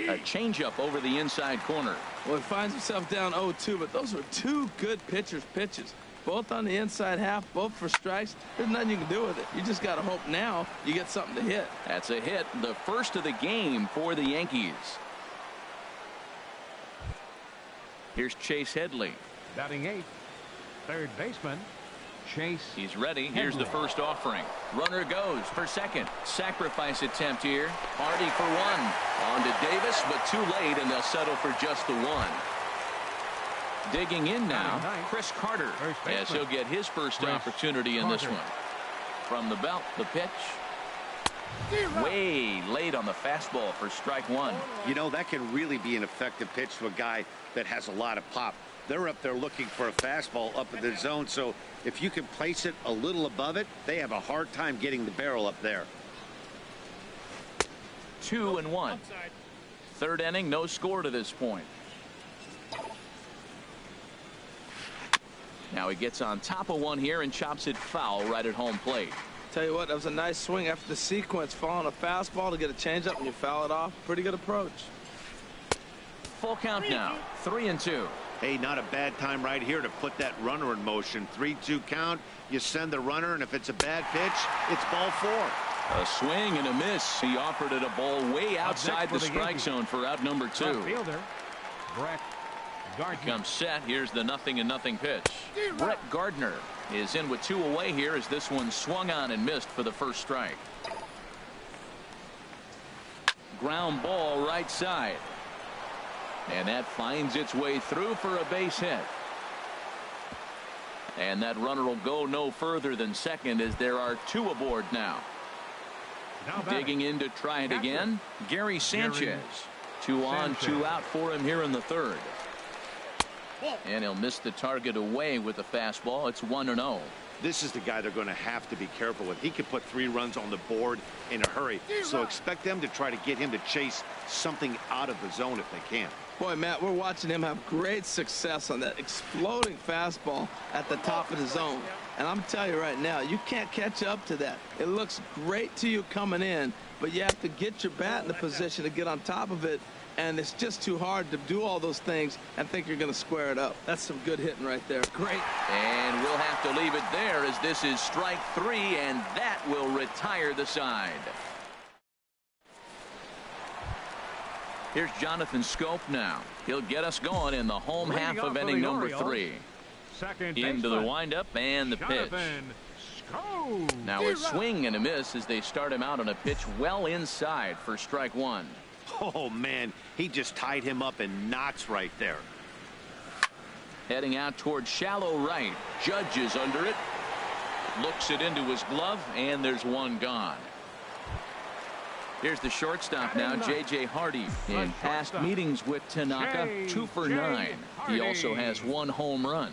A changeup over the inside corner. Well, he finds himself down 0-2, but those were 2 good pitchers' pitches. Both on the inside half, both for strikes. There's nothing you can do with it. You just got to hope now you get something to hit. That's a hit, the first of the game for the Yankees. Here's Chase Headley. Batting 8th, third baseman, Chase. He's ready. Here's the first offering. Runner goes for second. Sacrifice attempt here. Hardy for 1. On to Davis, but too late, and they'll settle for just the 1. Digging in now, Chris Carter, as he'll get his first opportunity in this one. From the belt, the pitch. Way late on the fastball for strike 1. You know, that can really be an effective pitch to a guy that has a lot of pop. They're up there looking for a fastball up in the zone, so if you can place it a little above it, they have a hard time getting the barrel up there. 2-1. Third inning, no score to this point. Now he gets on top of one here and chops it foul right at home plate. Tell you what, that was a nice swing after the sequence. Following a fastball to get a changeup and you foul it off. Pretty good approach. Full count now. 3-2. Hey, not a bad time right here to put that runner in motion. 3-2 count. You send the runner, and if it's a bad pitch, it's ball 4. A swing and a miss. He offered it a ball way outside the strike zone for out number 2. Fielder, Brett Gardner. Comes set. Here's the 0-0 pitch. Brett Gardner is in with 2 away here as this one swung on and missed for the first strike. Ground ball right side. And that finds its way through for a base hit. And that runner will go no further than second as there are 2 aboard now. Digging in to try it again, Gary Sanchez. 2 on, 2 out for him here in the third. And he'll miss the target away with the fastball. It's 1-0. This is the guy they're going to have to be careful with. He could put 3 runs on the board in a hurry. So expect them to try to get him to chase something out of the zone if they can. Boy, Matt, we're watching him have great success on that exploding fastball at the top of the zone. And I'm telling you right now, you can't catch up to that. It looks great to you coming in, but you have to get your bat in the position to get on top of it. And it's just too hard to do all those things and think you're going to square it up. That's some good hitting right there. Great. And we'll have to leave it there as this is strike 3, and that will retire the side. Here's Jonathan Scope now. He'll get us going in the home half of inning number 3. Into the windup and the pitch. Now a swing and a miss as they start him out on a pitch well inside for strike 1. Oh, man, he just tied him up in knots right there. Heading out toward shallow right. Judge is under it. Looks it into his glove, and there's one gone. Here's the shortstop now, J.J. Hardy. In past meetings with Tanaka, 2 for 9. He also has 1 home run.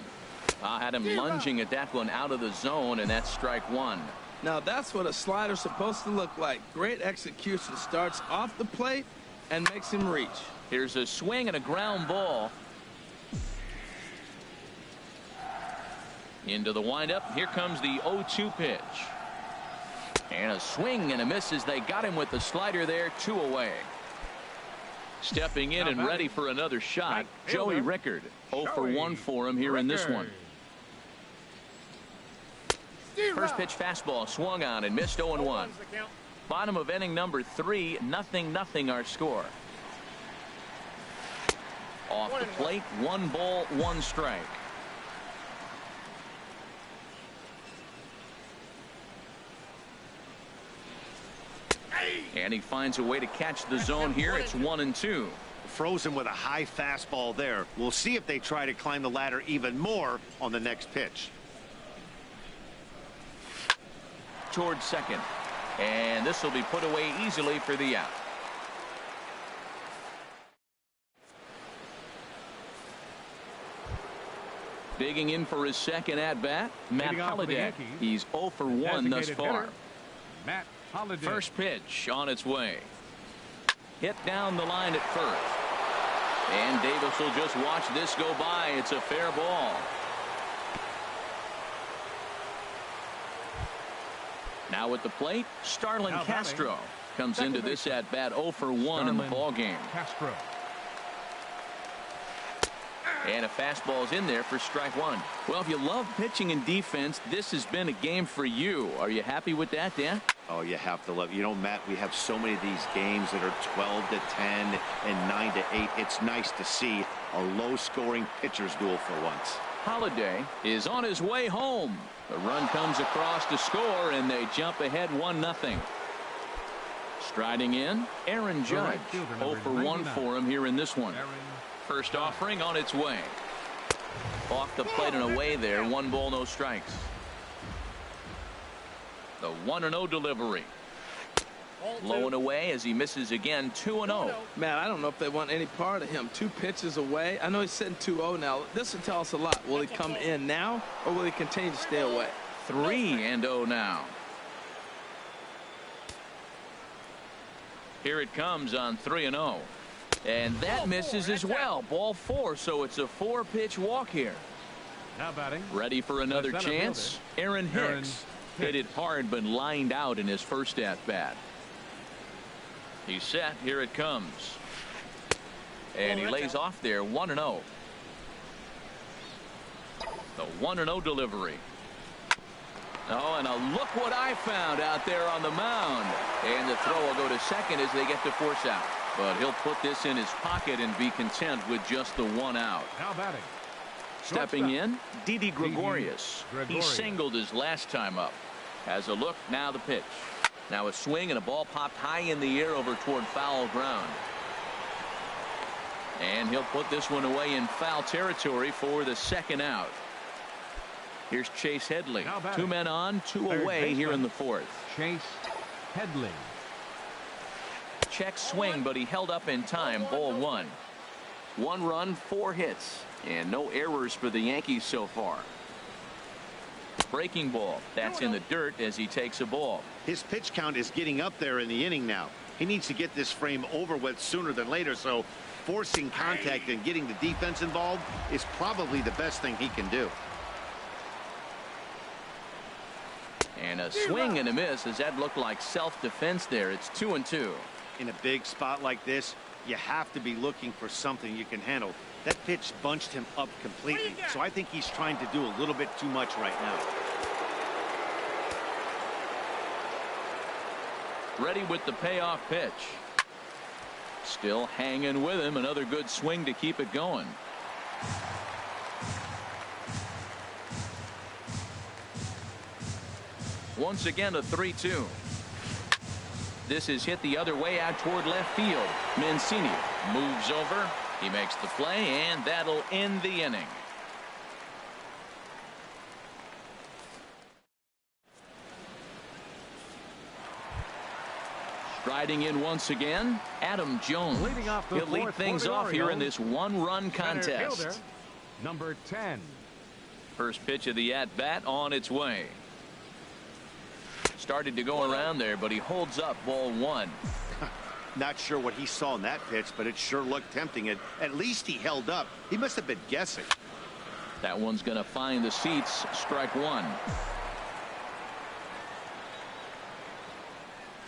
I had him lunging at that one out of the zone, and that's strike 1. Now that's what a slider's supposed to look like. Great execution. Starts off the plate and makes him reach. Here's a swing and a ground ball. Into the windup. Here comes the 0-2 pitch. And a swing and a miss as they got him with the slider there. 2 away. Stepping in and ready for another shot, Joey Rickard. 0 for 1 for him here in this one. First pitch fastball swung on and missed. 0-1. Bottom of inning number 3, 0-0 our score. Off the plate, 1 ball, 1 strike. And he finds a way to catch the zone here. It's 1-2. Frozen with a high fastball there. We'll see if they try to climb the ladder even more on the next pitch. Towards second. And this will be put away easily for the out. Digging in for his second at-bat, Matt Holliday. He's 0 for 1 thus far. Matt Holliday. First pitch on its way. Hit down the line at first. And Davis will just watch this go by. It's a fair ball. Now at the plate, Starlin Castro comes into this at-bat 0 for 1 in the ballgame. Castro. And a fastball's in there for strike 1. Well, if you love pitching and defense, this has been a game for you. Are you happy with that, Dan? Oh, you have to love it. You know, Matt, we have so many of these games that are 12-10 and 9-8. It's nice to see a low-scoring pitcher's duel for once. Holliday is on his way home. The run comes across to score, and they jump ahead 1-0. Striding in, Aaron Judge. 0 for 1 for him here in this one. First offering on its way. Off the plate and away there. 1 ball, no strikes. The 1-0 delivery. Low and away as he misses again. 2-0. Man, I don't know if they want any part of him. 2 pitches away. I know he's sitting 2-0 now. This will tell us a lot. Will he come in now, or will he continue to stay away? 3-0 now. Here it comes on 3-0. And that misses as well. Ball 4, so it's a 4-pitch walk here. Now batting. Ready for another chance. Aaron Hicks hit it hard but lined out in his first at-bat. He's set. Here it comes. And he lays off there. 1-0. The 1-0 delivery. Oh, and look what I found out there on the mound. And the throw will go to second as they get to force out. But he'll put this in his pocket and be content with just the 1 out. Now batting. Stepping in, Didi Gregorius. He singled his last time up. Has a look. Now the pitch. Now a swing and a ball popped high in the air over toward foul ground. And he'll put this one away in foul territory for the second out. Here's Chase Headley. 2 men on, 2 away here in the 4th. Chase Headley. check swing, but he held up in time. Ball 1. 1 run, 4 hits, and no errors for the Yankees so far. Breaking ball. That's in the dirt as he takes a ball. His pitch count is getting up there in the inning now. He needs to get this frame over with sooner than later, so forcing contact and getting the defense involved is probably the best thing he can do. And a swing and a miss, as that looked like self-defense there. It's 2-2. In a big spot like this, you have to be looking for something you can handle. That pitch bunched him up completely, so I think he's trying to do a little bit too much right now. Ready with the payoff pitch. Still hanging with him. Another good swing to keep it going. Once again, a 3-2. This is hit the other way out toward left field. Mancini moves over. He makes the play, and that'll end the inning. Striding in once again, Adam Jones. He'll lead things off here in this one-run contest. Number 10. First pitch of the at-bat on its way. Started to go around there, but he holds up. Ball 1. Not sure what he saw in that pitch, but it sure looked tempting. At least he held up. He must have been guessing. That one's going to find the seats. Strike 1.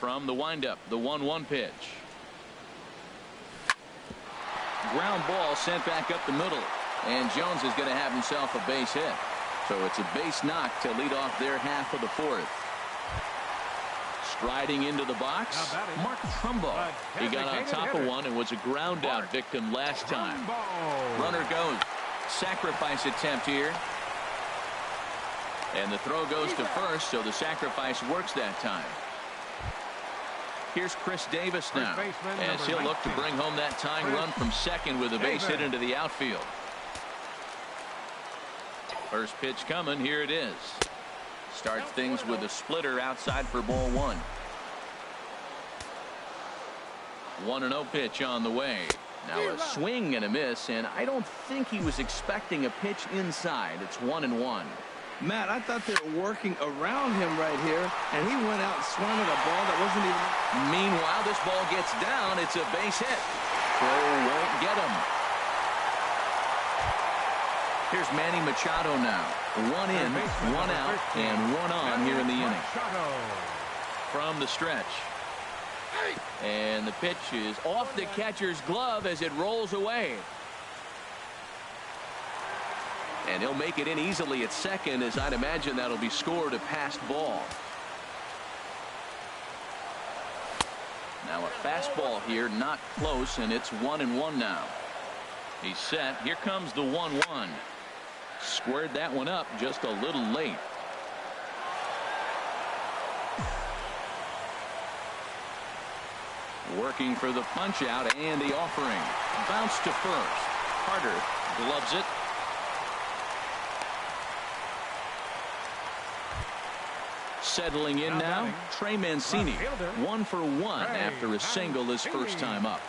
From the windup, the 1-1 pitch. Ground ball sent back up the middle, and Jones is going to have himself a base hit. So it's a base knock to lead off their half of the 4th. Striding into the box, Mark Trumbo. He got on top of one and was a ground out victim last time. Runner goes. Sacrifice attempt here. And the throw goes to first, so the sacrifice works that time. Here's Chris Davis now, as he'll look to bring home that tying run from second with a base hit into the outfield. First pitch coming. Here it is. Starts things with a splitter outside for ball 1. 1-0 pitch on the way. Now a swing and a miss, and I don't think he was expecting a pitch inside. It's 1-1. Matt, I thought they were working around him right here, and he went out and swung at a ball that wasn't even. Meanwhile, this ball gets down. It's a base hit. Throw won't get him. Here's Manny Machado now. 1 in, 1 out, and 1 on here in the inning. From the stretch. And the pitch is off the catcher's glove as it rolls away. And he'll make it in easily at second, as I'd imagine that'll be scored a passed ball. Now a fastball here, not close, and it's 1-1 now. He's set. Here comes the 1-1. Squared that one up just a little late. Working for the punch out and the offering. Bounce to first. Carter gloves it. Settling in now, Trey Mancini. 1 for 1 after a single his first time up.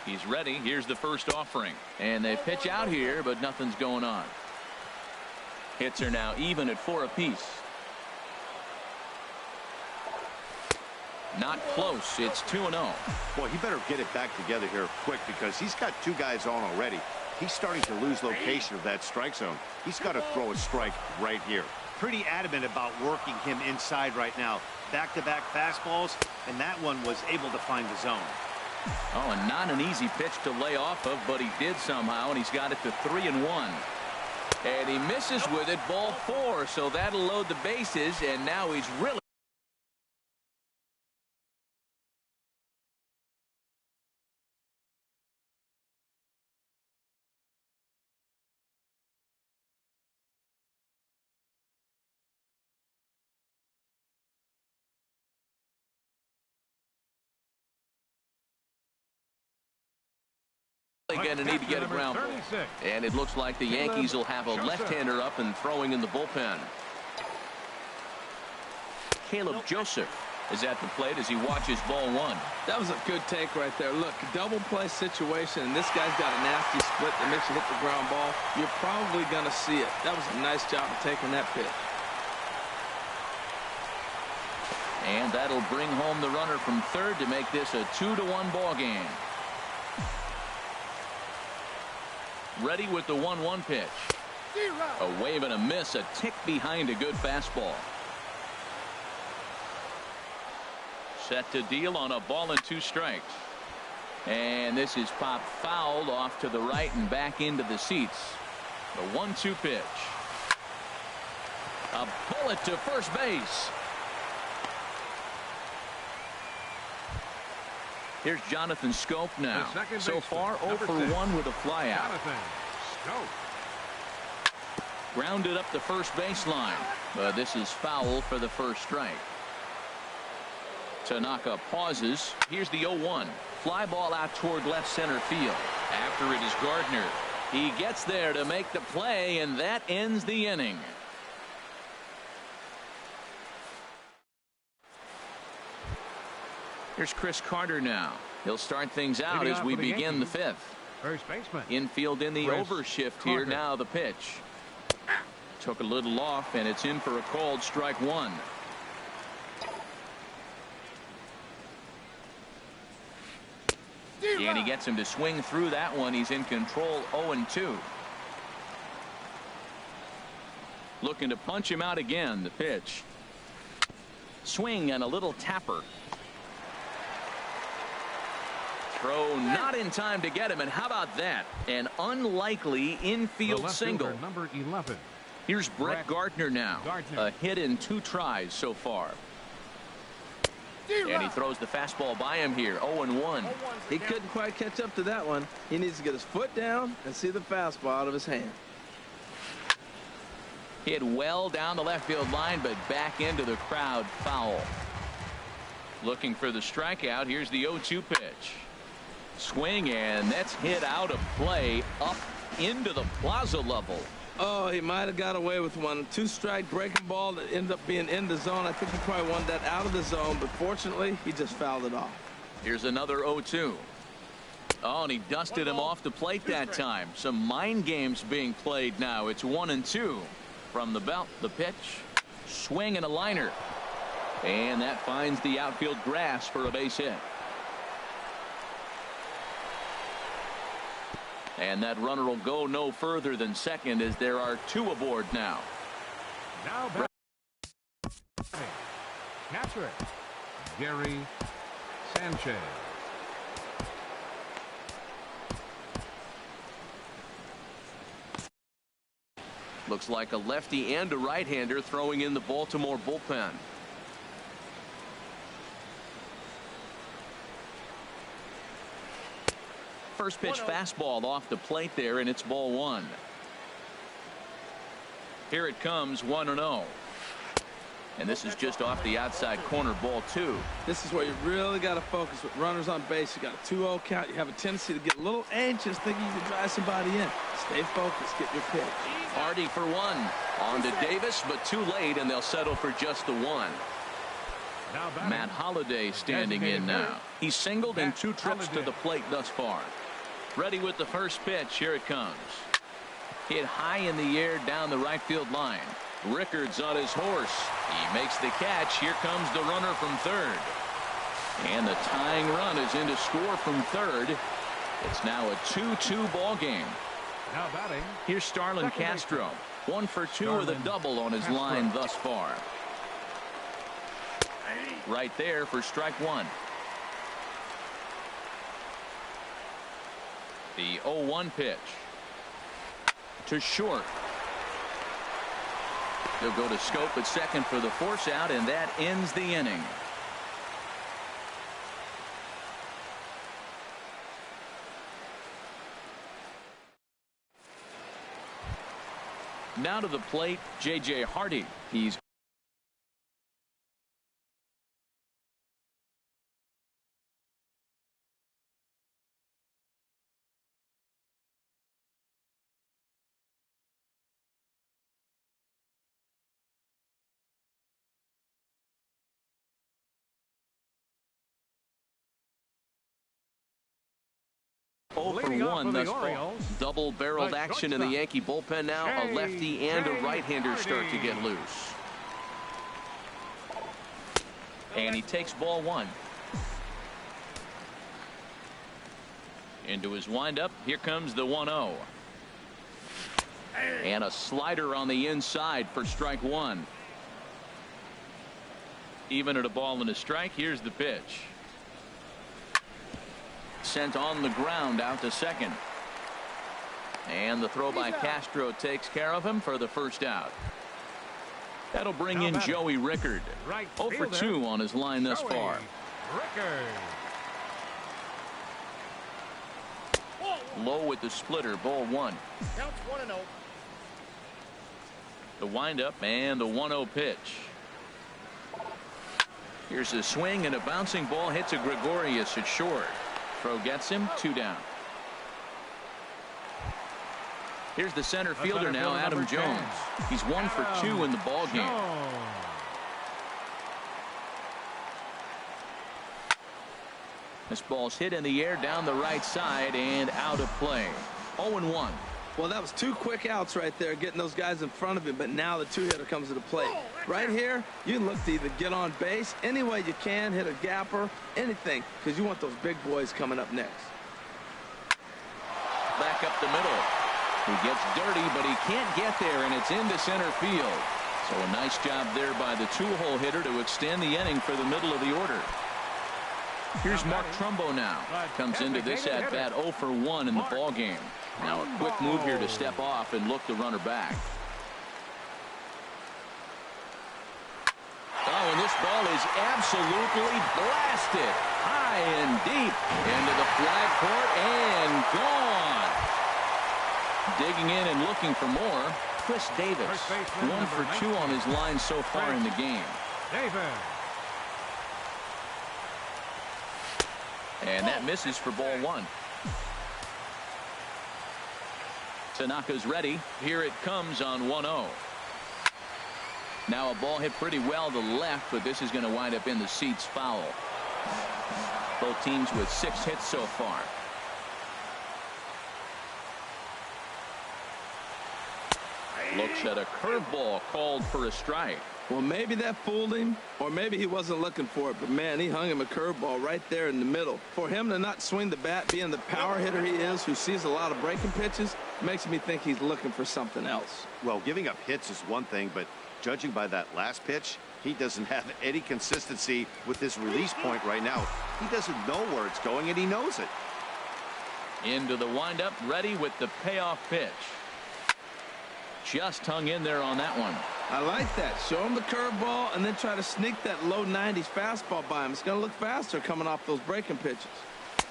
He's ready. Here's the first offering. And they pitch out here, but nothing's going on. Hits are now even at 4 apiece. Not close. It's 2-0. Well, he better get it back together here quick, because he's got 2 guys on already. He's starting to lose location of that strike zone. He's got to throw a strike right here. Pretty adamant about working him inside right now. Back-to-back fastballs, and that one was able to find the zone. Oh, and not an easy pitch to lay off of, but he did somehow, and he's got it to 3-1. And he misses with it, ball 4, so that'll load the bases, and now he's really going to need to get a ground ball. And it looks like the Yankees will have a left-hander up and throwing in the bullpen. Caleb Joseph is at the plate as he watches ball one. That was a good take right there. Look, double play situation, and this guy's got a nasty split that makes you hit the ground ball. You're probably going to see it. That was a nice job of taking that pitch. And that'll bring home the runner from third to make this a 2-1 ball game. Ready with the 1-1 pitch. A wave and a miss, a tick behind a good fastball. Set to deal on a ball and 2 strikes. And this is popped fouled off to the right and back into the seats. The 1-2 pitch. A bullet to first base. Here's Jonathan Scope now. So far 0 for 1 with a flyout. Jonathan Scope. Grounded up the first baseline, but this is foul for the first strike. Tanaka pauses. Here's the 0-1. Fly ball out toward left center field. After it is Gardner. He gets there to make the play, and that ends the inning. Here's Chris Carter now. He'll start things out as we begin the 5th. First baseman. Infield in the overshift here. Now the pitch. Took a little off, and it's in for a called strike 1. And he gets him to swing through that one. He's in control 0-2. Looking to punch him out again. The pitch. Swing and a little tapper. Throw not in time to get him, and how about that? An unlikely infield single. Number 11. Here's Brett Gardner now. A hit in 2 tries so far. And he throws the fastball by him here. 0-1. He couldn't quite catch up to that one. He needs to get his foot down and see the fastball out of his hand. Hit well down the left field line, but back into the crowd. Foul. Looking for the strikeout. Here's the 0-2 pitch. Swing, and that's hit out of play up into the plaza level. Oh, he might have got away with one. 2-strike breaking ball that ended up being in the zone. I think he probably wanted that out of the zone, but fortunately, he just fouled it off. Here's another 0-2. Oh, and he dusted him off the plate that time. Some mind games being played now. It's 1-2 from the belt. The pitch. Swing and a liner. And that finds the outfield grass for a base hit. And that runner will go no further than second as there are 2 aboard now. Now back. Catcher Gary Sanchez. Looks like a lefty and a right-hander throwing in the Baltimore bullpen. First pitch fastball off the plate there, and it's ball 1. Here it comes, 1-0. And this is just off the outside corner, ball 2. This is where you really got to focus with runners on base. You got a 2-0 count. You have a tendency to get a little anxious thinking you can drive somebody in. Stay focused. Get your pitch. Hardy for 1. On to Davis, but too late, and they'll settle for just the 1. Matt Holliday standing in now. He's singled in 2 trips to the plate thus far. Ready with the first pitch. Here it comes. Hit high in the air down the right field line. Rickards on his horse. He makes the catch. Here comes the runner from third. And the tying run is in to score from third. It's now a 2-2 ball game. Now batting. Here's Starlin Castro. 1 for 2 with a double on his line thus far. Right there for strike 1. The 0-1 pitch. To short. He'll go to Scope at second for the force out, and that ends the inning. Now to the plate, J.J. Hardy. He's 0 for 1 thus far. Double-barreled action in the Yankee bullpen now. A lefty and a right-hander start to get loose. And he takes ball 1. Into his windup. Here comes the 1-0. And a slider on the inside for strike 1. Even at a ball and a strike. Here's the pitch. Sent on the ground out to second. And the throw by Castro takes care of him for the first out. That'll bring in Joey Rickard. 0 for 2 on his line thus far. Low with the splitter, ball 1. Counts 1-0. The windup and the 1-0 pitch. Here's a swing and a bouncing ball hits a Gregorius at short. Throw gets him 2 down. Here's the center fielder now, Adam Jones. He's 1 for 2 in the ball game. This ball's hit in the air down the right side and out of play. 0-1. Well, that was 2 quick outs right there, getting those guys in front of him, but now the 2-hitter comes to the plate. Right here, you look to either get on base any way you can, hit a gapper, anything, because you want those big boys coming up next. Back up the middle. He gets dirty, but he can't get there, and it's into center field. So a nice job there by the 2-hole hitter to extend the inning for the middle of the order. Here's Mark Trumbo now. Comes into this at-bat 0 for 1 in the ball game. Now a quick move here to step off and look the runner back. Oh, and this ball is absolutely blasted. High and deep into the flag court and gone. Digging in and looking for more. Chris Davis. 1 for 2 on his line so far in the game. And that misses for ball 1. Tanaka's ready. Here it comes on 1-0. Now a ball hit pretty well to left, but this is going to wind up in the seats foul. Both teams with 6 hits so far. Looks at a curveball called for a strike. Well, maybe that fooled him, or maybe he wasn't looking for it, but man, he hung him a curveball right there in the middle. For him to not swing the bat, being the power hitter he is, who sees a lot of breaking pitches, makes me think he's looking for something else. Well, giving up hits is one thing, but judging by that last pitch, he doesn't have any consistency with this release point right now. He doesn't know where it's going, and he knows it. Into the windup, ready with the payoff pitch. Just hung in there on that one. I like that. Show him the curveball and then try to sneak that low 90s fastball by him. It's going to look faster coming off those breaking pitches.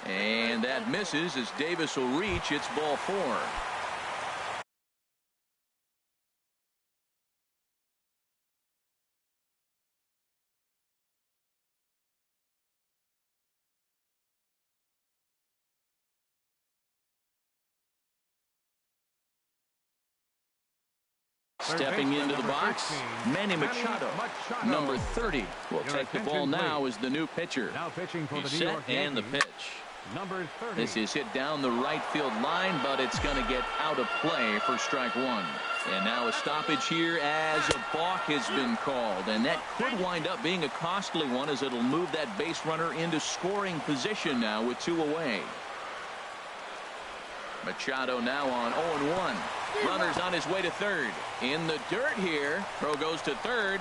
And that misses as Davis will reach. It's ball 4. Stepping into the box, Manny Machado, number 30, will take the ball now as the new pitcher. He's set and the pitch. This is hit down the right field line, but it's going to get out of play for strike 1. And now a stoppage here as a balk has been called. And that could wind up being a costly one as it'll move that base runner into scoring position now with 2 away. Machado now on 0-1. Runner's on his way to third. In the dirt here. Throw goes to third.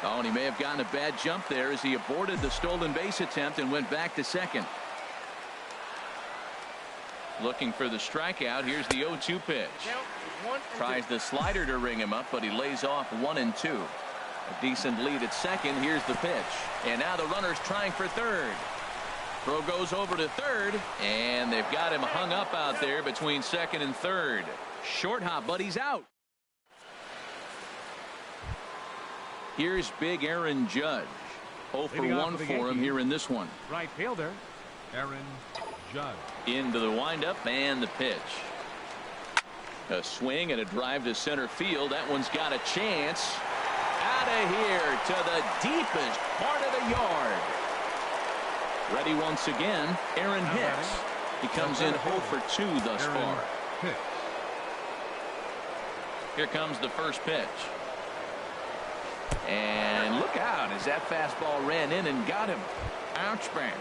Oh, and he may have gotten a bad jump there as he aborted the stolen base attempt and went back to second. Looking for the strikeout. Here's the 0-2 pitch. Tries the slider to ring him up, but he lays off 1-2. A decent lead at second. Here's the pitch. And now the runner's trying for third. Throw goes over to third, and they've got him hung up out there between second and third. Short hop, but he's out. Here's big Aaron Judge. 0 for 1 for him here in this one. Right fielder, Aaron Judge. Into the windup and the pitch. A swing and a drive to center field. That one's got a chance. Out of here to the deepest part of the yard. Ready once again, Aaron Hicks. He comes in 0 for 2 thus far. Here comes the first pitch. And look out as that fastball ran in and got him. Ouch, man.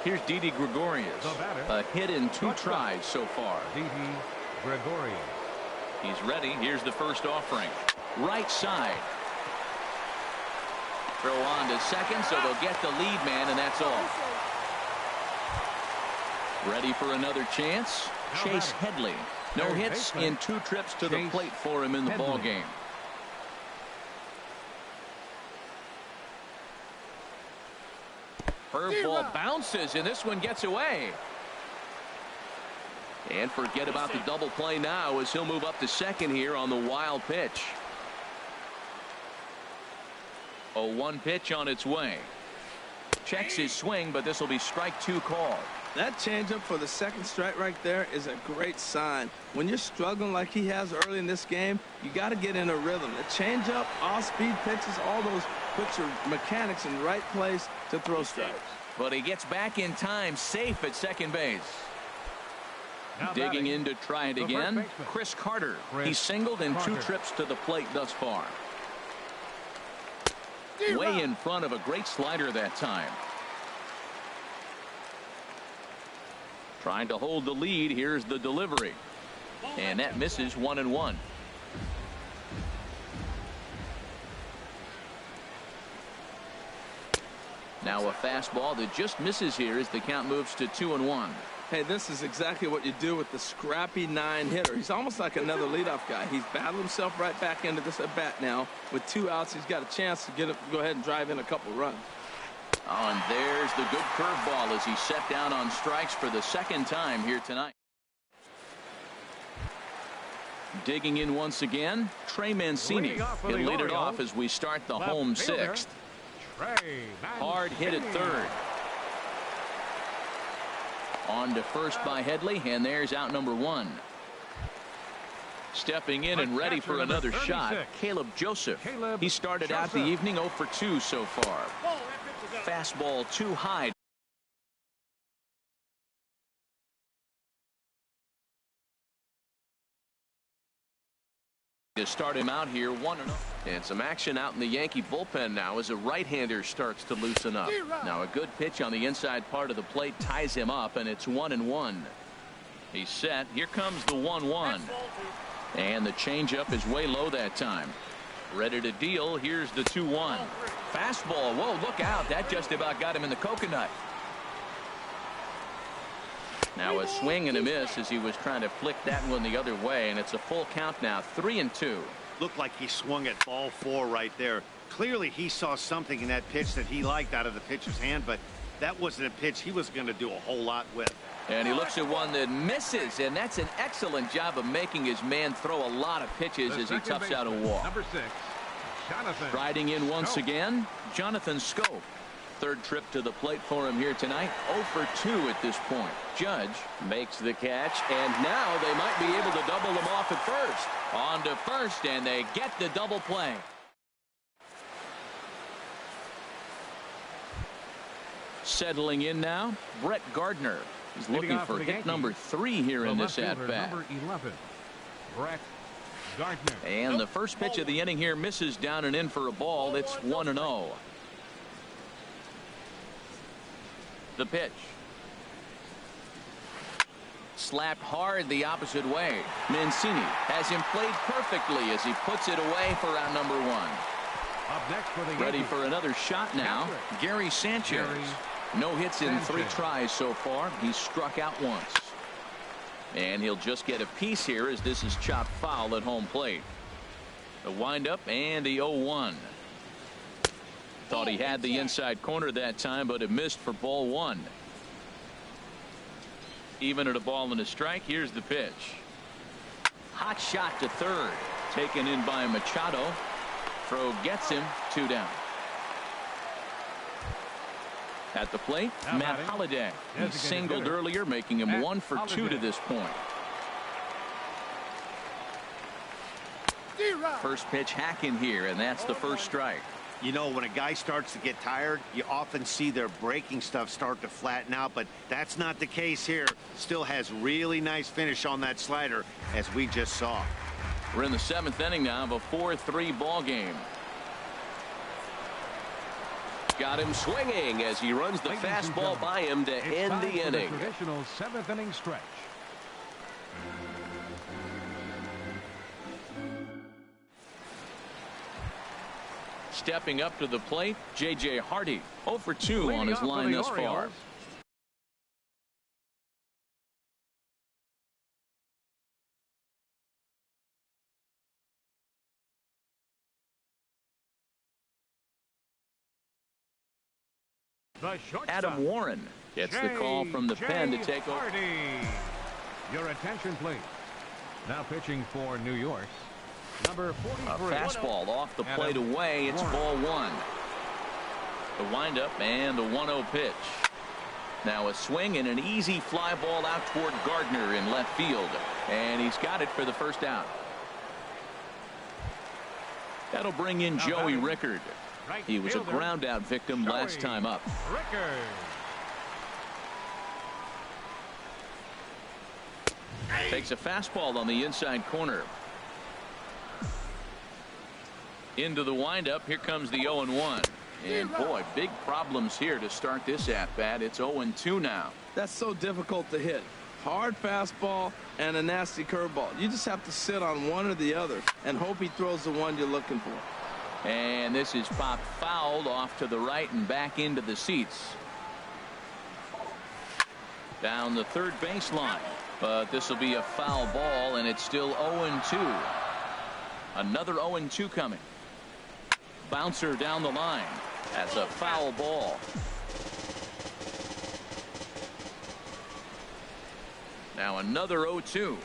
Here's Didi Gregorius. A hit in 2 tries so far. Didi Gregorius. He's ready. Here's the first offering. Right side. Throw on to second, so they'll get the lead man, and that's all. Ready for another chance. Chase Headley. No hits in 2 trips to the plate for him in the ball game. Curveball bounces, and this one gets away. And forget about the double play now as he'll move up to second here on the wild pitch. 0-1 pitch on its way. Checks his swing, but this will be strike 2 called. That changeup for the second strike right there is a great sign. When you're struggling like he has early in this game, you got to get in a rhythm. The changeup, off-speed pitches, all those put your mechanics in the right place to throw strikes. But he gets back in time, safe at second base. Digging in to try it again, Chris Carter. He singled in 2 trips to the plate thus far. Way in front of a great slider that time. Trying to hold the lead. Here's the delivery. And that misses 1-1. Now a fastball that just misses here as the count moves to 2-1. Hey, this is exactly what you do with the scrappy 9 hitter. He's almost like another leadoff guy. He's battled himself right back into this at bat now. With 2 outs, he's got a chance to go ahead and drive in a couple runs. Oh, and there's the good curveball as he's set down on strikes for the second time here tonight. Digging in once again, Trey Mancini. He'll lead it off as we start the home 6th. Hard hit at third. On to first by Headley, and there's out number 1. Stepping in and ready for another shot, Caleb Joseph. He started out the evening 0 for 2 so far. Fastball too high. To start him out here 1-0. And some action out in the Yankee bullpen now as a right-hander starts to loosen up. Now a good pitch on the inside part of the plate ties him up, and it's 1-1. He's set. Here comes the 1-1. And the changeup is way low that time. Ready to deal. Here's the 2-1. Fastball. Whoa, look out. That just about got him in the coconut. Now a swing and a miss as he was trying to flick that one the other way, and it's a full count now, 3-2. Looked like he swung at ball 4 right there. Clearly he saw something in that pitch that he liked out of the pitcher's hand, but that wasn't a pitch he was going to do a whole lot with. And he looks at one that misses, and that's an excellent job of making his man throw a lot of pitches as he toughs out a walk. Number 6, Jonathan. Riding in once again, Jonathan Scope. Third trip to the plate for him here tonight. 0 for 2 at this point. Judge makes the catch, and now they might be able to double them off at first. On to first, and they get the double play. Settling in now, Brett Gardner. He's looking for hit number 3 here in this at-bat. Number 11, Brett Gardner. And the first pitch of the inning here misses down and in for a ball. It's 1-0. The pitch. Slapped hard the opposite way. Mancini has him played perfectly as he puts it away for out number 1. Up next for the Ready Yankees. for another shot now. Gary Sanchez. No hits in 3 tries so far. He's struck out once. And he'll just get a piece here as this is chopped foul at home plate. The windup and the 0-1. Thought he had the inside corner that time, but it missed for ball 1. Even at a ball and a strike. Here's the pitch. Hot shot to third. Taken in by Machado. Throw gets him. 2 down. At the plate, Matt Holliday. He singled earlier, making him 1 for 2 to this point. First pitch hack in here, and that's the first strike. You know, when a guy starts to get tired, you often see their breaking stuff start to flatten out, but that's not the case here. Still has really nice finish on that slider, as we just saw. We're in the 7th inning now of a 4-3 ball game. Got him swinging as he runs the fastball by him to end the inning. The traditional 7th inning stretch. Stepping up to the plate, J.J. Hardy, 0 for 2 on his line thus far. Adam Warren gets the call from the pen to take over. Your attention, please. Now pitching for New York, number 43. A fastball off the plate away. It's ball 1. The windup and the 1-0 pitch. Now a swing and an easy fly ball out toward Gardner in left field. And he's got it for the first out. That'll bring in Joey Rickard. He was a ground out victim last time up. Takes a fastball on the inside corner. Into the windup. Here comes the 0-1. And boy, big problems here to start this at bat. It's 0-2 now. That's so difficult to hit. Hard fastball and a nasty curveball. You just have to sit on one or the other and hope he throws the one you're looking for. And this is popped fouled off to the right and back into the seats. Down the third baseline. But this will be a foul ball, and it's still 0-2. Another 0-2 coming. Bouncer down the line. That's a foul ball. Now another 0-2.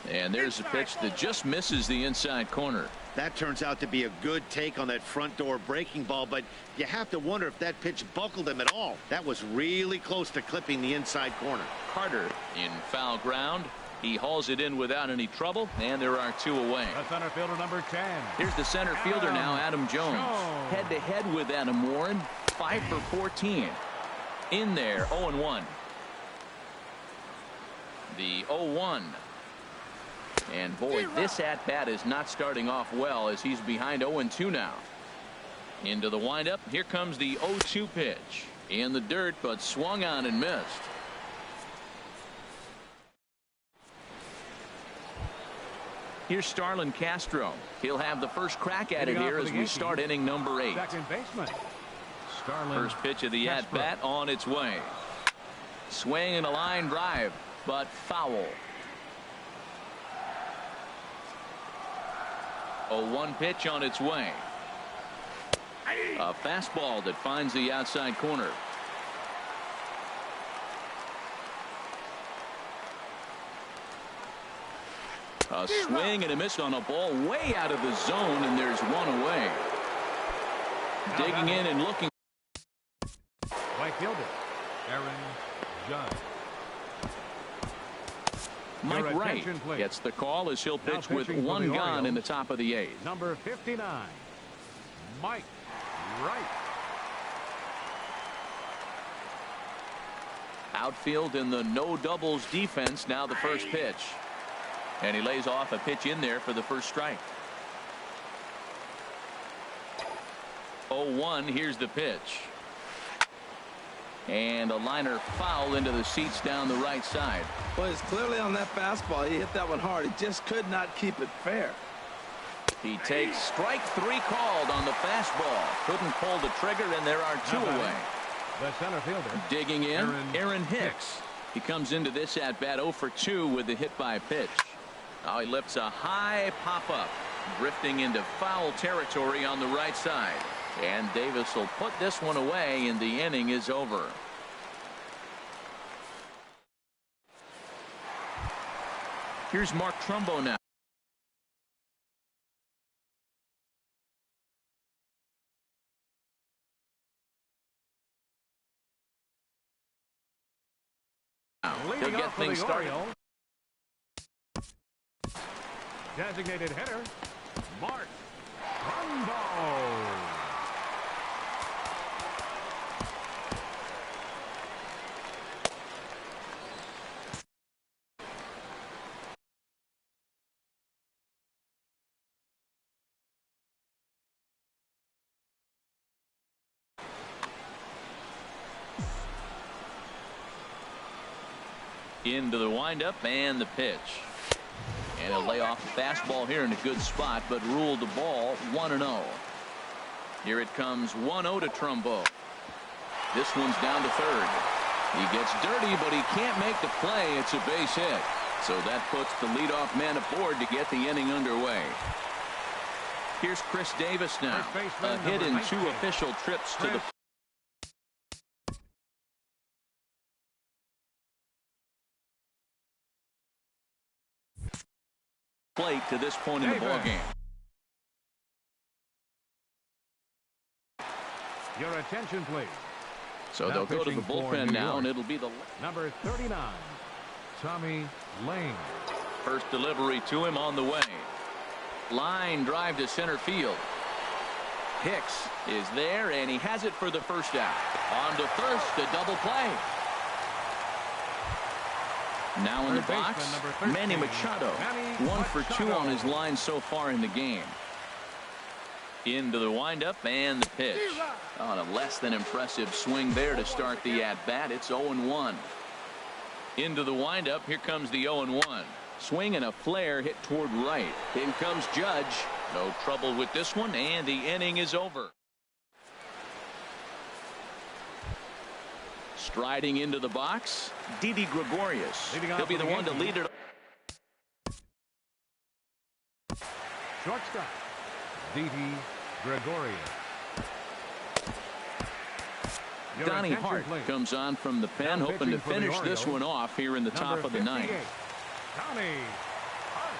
And there's a pitch that just misses the inside corner. That turns out to be a good take on that front door breaking ball, but you have to wonder if that pitch buckled him at all. That was really close to clipping the inside corner. Carter in foul ground. He hauls it in without any trouble, and there are 2 away. The center fielder, number 10. Here's the center fielder now, Adam Jones. Head-to-head with Adam Warren, 5 for 14. In there, 0-1. The 0-1. And boy, this at-bat is not starting off well as he's behind 0-2 now. Into the windup. Here comes the 0-2 pitch. In the dirt, but swung on and missed. Here's Starlin Castro. He'll have the first crack at it here as we start inning number 8. Second baseman, Starlin. First pitch of the at-bat on its way. Swing and a line drive, but foul. 0-1 pitch on its way. A fastball that finds the outside corner. A swing and a miss on a ball way out of the zone, and there's 1 away. Digging in and looking. Right fielder, Aaron Judge. Mike Wright gets the call as he'll pitch with 1 gone in the top of the 8th. Number 59, Mike Wright. Outfield in the no doubles defense. Now the first pitch. And he lays off a pitch in there for the first strike. 0-1. Here's the pitch. And a liner foul into the seats down the right side. Well, it's clearly on that fastball. He hit that one hard. He just could not keep it fair. He takes strike 3 called on the fastball. Couldn't pull the trigger, and there are 2 away. The center fielder. Digging in, Aaron Hicks. He comes into this at-bat 0 for 2 with the hit by pitch. Now he lifts a high pop-up, drifting into foul territory on the right side. And Davis will put this one away, and the inning is over. Here's Mark Trumbo now. He'll get things started. Designated hitter, Mark Trumbo. Into the windup and the pitch. And a lay off the fastball here in a good spot, but ruled the ball 1-0. Here it comes 1-0 to Trumbo. This one's down to third. He gets dirty, but he can't make the play. It's a base hit. So that puts the leadoff man aboard to get the inning underway. Here's Chris Davis now. A hit in 2 official trips to the plate to this point in the ballgame. Your attention, please. So they'll go to the bullpen now, and it'll be the number 39, Tommy Lane. First delivery to him on the way. Line drive to center field. Hicks is there, and he has it for the first out. On to first, a double play. Now in the box, Manny Machado. 1 for 2 on his line so far in the game. Into the windup and the pitch. On a less than impressive swing there to start the at-bat. It's 0-1. Into the windup. Here comes the 0-1. Swing and a flare hit toward right. In comes Judge. No trouble with this one, and the inning is over. Striding into the box, Didi Gregorius. He'll be the one to lead it. Shortstop, Didi Gregorius. Donnie Hart comes on from the pen, hoping to finish this one off here in the top of the ninth. Donnie Hart.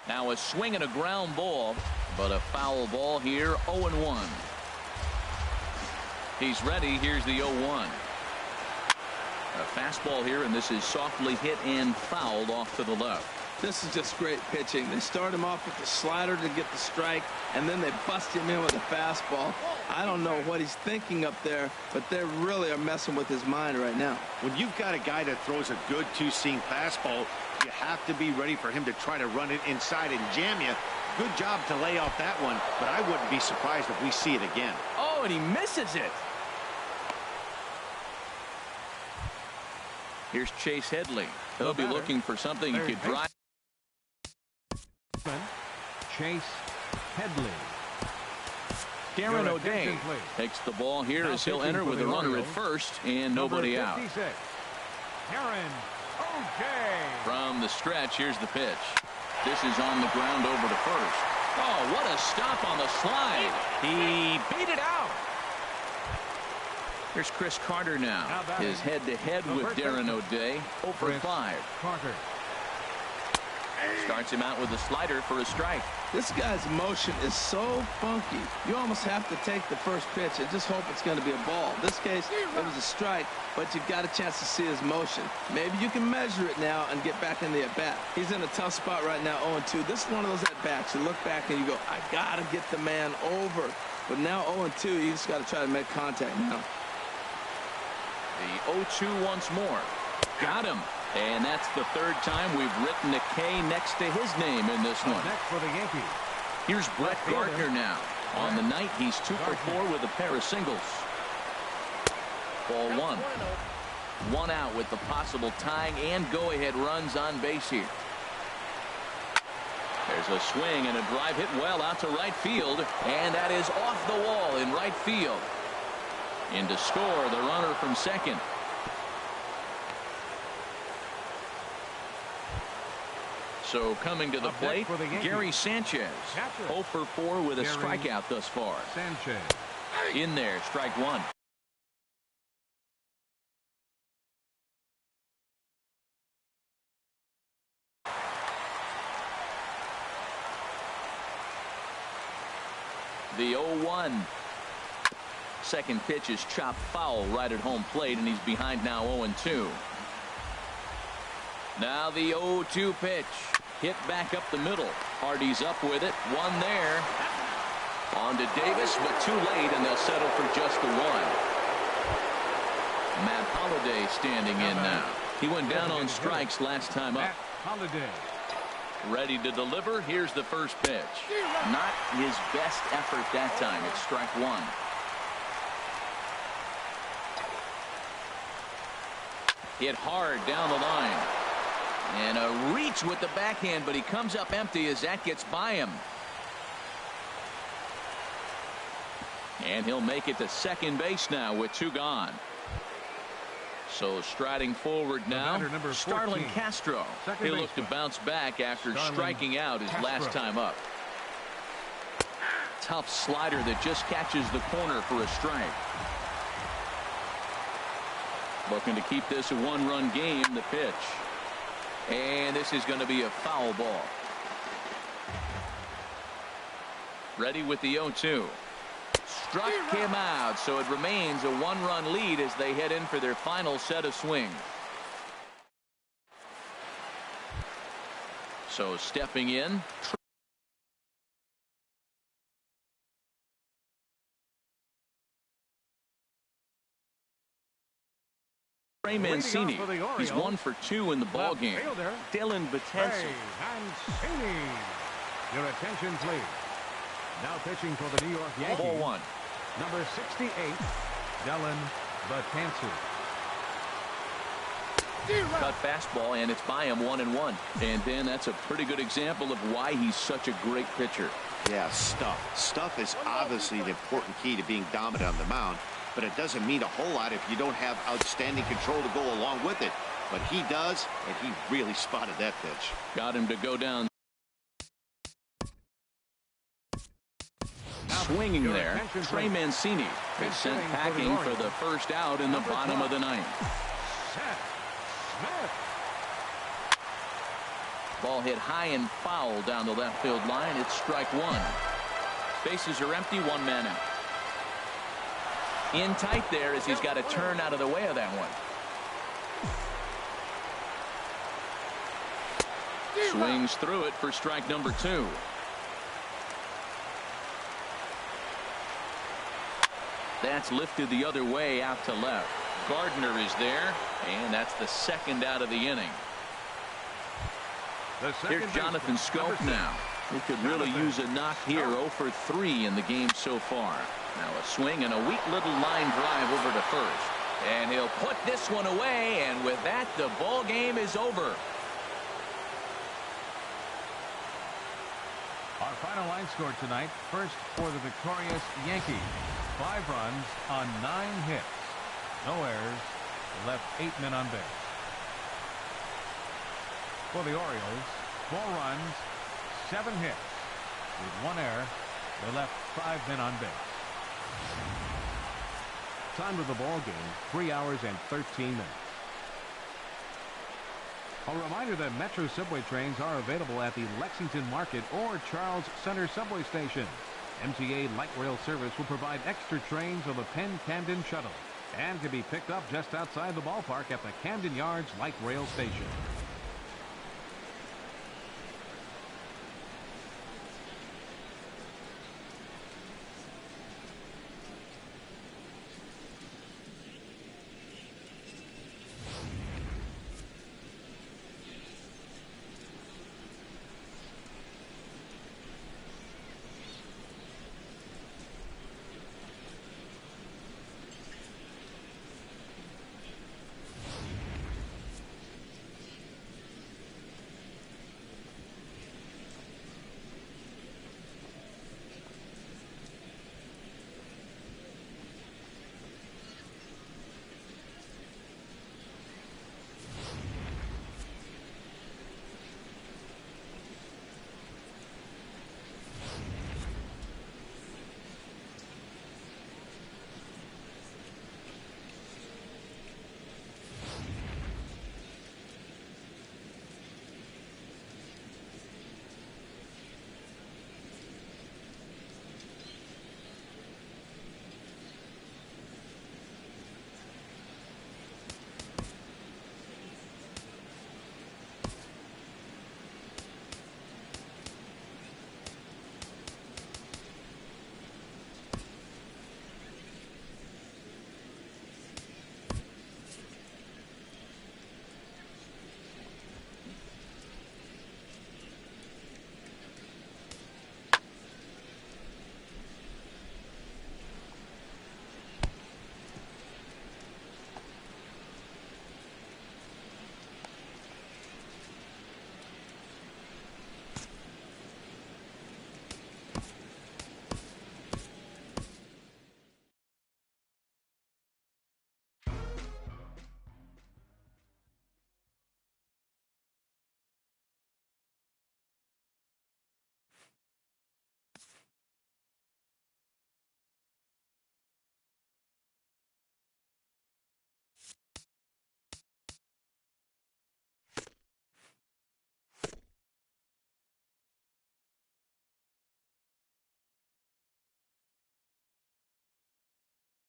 Now a swing and a ground ball, but a foul ball here. 0-1. He's ready. Here's the 0-1. A fastball here, and this is softly hit and fouled off to the left. This is just great pitching. They start him off with the slider to get the strike, and then they bust him in with a fastball. I don't know what he's thinking up there, but they really are messing with his mind right now. When you've got a guy that throws a good two-seam fastball, you have to be ready for him to try to run it inside and jam you. Good job to lay off that one, but I wouldn't be surprised if we see it again. Oh, and he misses it. Here's Chase Headley. He'll be looking for something he could drive. Chase Headley. Darren O'Day takes the ball here as he'll enter with a runner at first and nobody out. Darren O'Day. From the stretch, here's the pitch. This is on the ground over to first. Oh, what a stop on the slide. He beat it out. Here's Chris Carter now. His head-to-head with Darren O'Day. 0 for 5. Carter starts him out with a slider for a strike. This guy's motion is so funky. You almost have to take the first pitch and just hope it's going to be a ball. In this case, it was a strike, but you've got a chance to see his motion. Maybe you can measure it now and get back in the at-bat. He's in a tough spot right now, 0-2. This is one of those at-bats. You look back and you go, I got to get the man over. But now 0-2, you just got to try to make contact now. The 0-2 once more. Got him. And that's the third time we've written a K next to his name in this one. Next for the Yankees. Here's Brett Gardner now. On the night, he's 2 for 4 with a pair of singles. Ball 1. 1 out with the possible tying and go-ahead runs on base here. There's a swing and a drive hit well out to right field. And that is off the wall in right field. In to score the runner from second. So coming to the plate, Gary Sanchez. 0 for 4 with a strikeout thus far. Sanchez. In there, strike 1. The 0-1. Second pitch is chopped foul right at home plate, and he's behind now 0-2. Now the 0-2 pitch. Hit back up the middle. Hardy's up with it. 1 there. On to Davis, but too late, and they'll settle for just the 1. Matt Holliday standing in now. He went down on strikes last time up. Holliday. Ready to deliver. Here's the first pitch. Not his best effort that time. It's strike 1. Hit hard down the line. And a reach with the backhand, but he comes up empty as that gets by him. And he'll make it to second base now with 2 gone. So striding forward now, Starlin Castro. He'll look to bounce back after striking out his last time up. Tough slider that just catches the corner for a strike. Looking to keep this a 1-run game. The pitch. And this is going to be a foul ball. Ready with the 0-2. Struck him out, so it remains a 1-run lead as they head in for their final set of swings. So stepping in. Trey Mancini. He's 1 for 2 in the ball game. Dylan Betances. Your attention, please. Now pitching for the New York Yankees. Ball 1. Number 68, Dylan Betances. Cut fastball, and it's by him 1-1. And then that's a pretty good example of why he's such a great pitcher. Yeah, stuff. Stuff is obviously the important key to being dominant on the mound, but it doesn't mean a whole lot if you don't have outstanding control to go along with it. But he does, and he really spotted that pitch. Got him to go down. Swinging there, Trey Mancini is sent packing for the first out in the bottom of the 9th. Ball hit high and foul down the left field line. It's strike 1. Bases are empty, 1 man out. In tight there as he's got to turn out of the way of that one. Swings through it for strike number 2. That's lifted the other way out to left. Gardner is there, and that's the second out of the inning. Here's Jonathan Schoop now. He could really use a knock here. 0 for 3 in the game so far. Now a swing and a weak little line drive over to first. And he'll put this one away, and with that, the ball game is over. Our final line score tonight. First for the victorious Yankees. 5 runs on 9 hits. No errors. Left 8 men on base. For the Orioles, 4 runs, 7 hits. With 1 error, they left 5 men on base. Time of the ball game, 3 hours and 13 minutes. A reminder that Metro subway trains are available at the Lexington Market or Charles Center subway station. MTA Light Rail service will provide extra trains on the Penn Camden Shuttle and can be picked up just outside the ballpark at the Camden Yards Light Rail Station.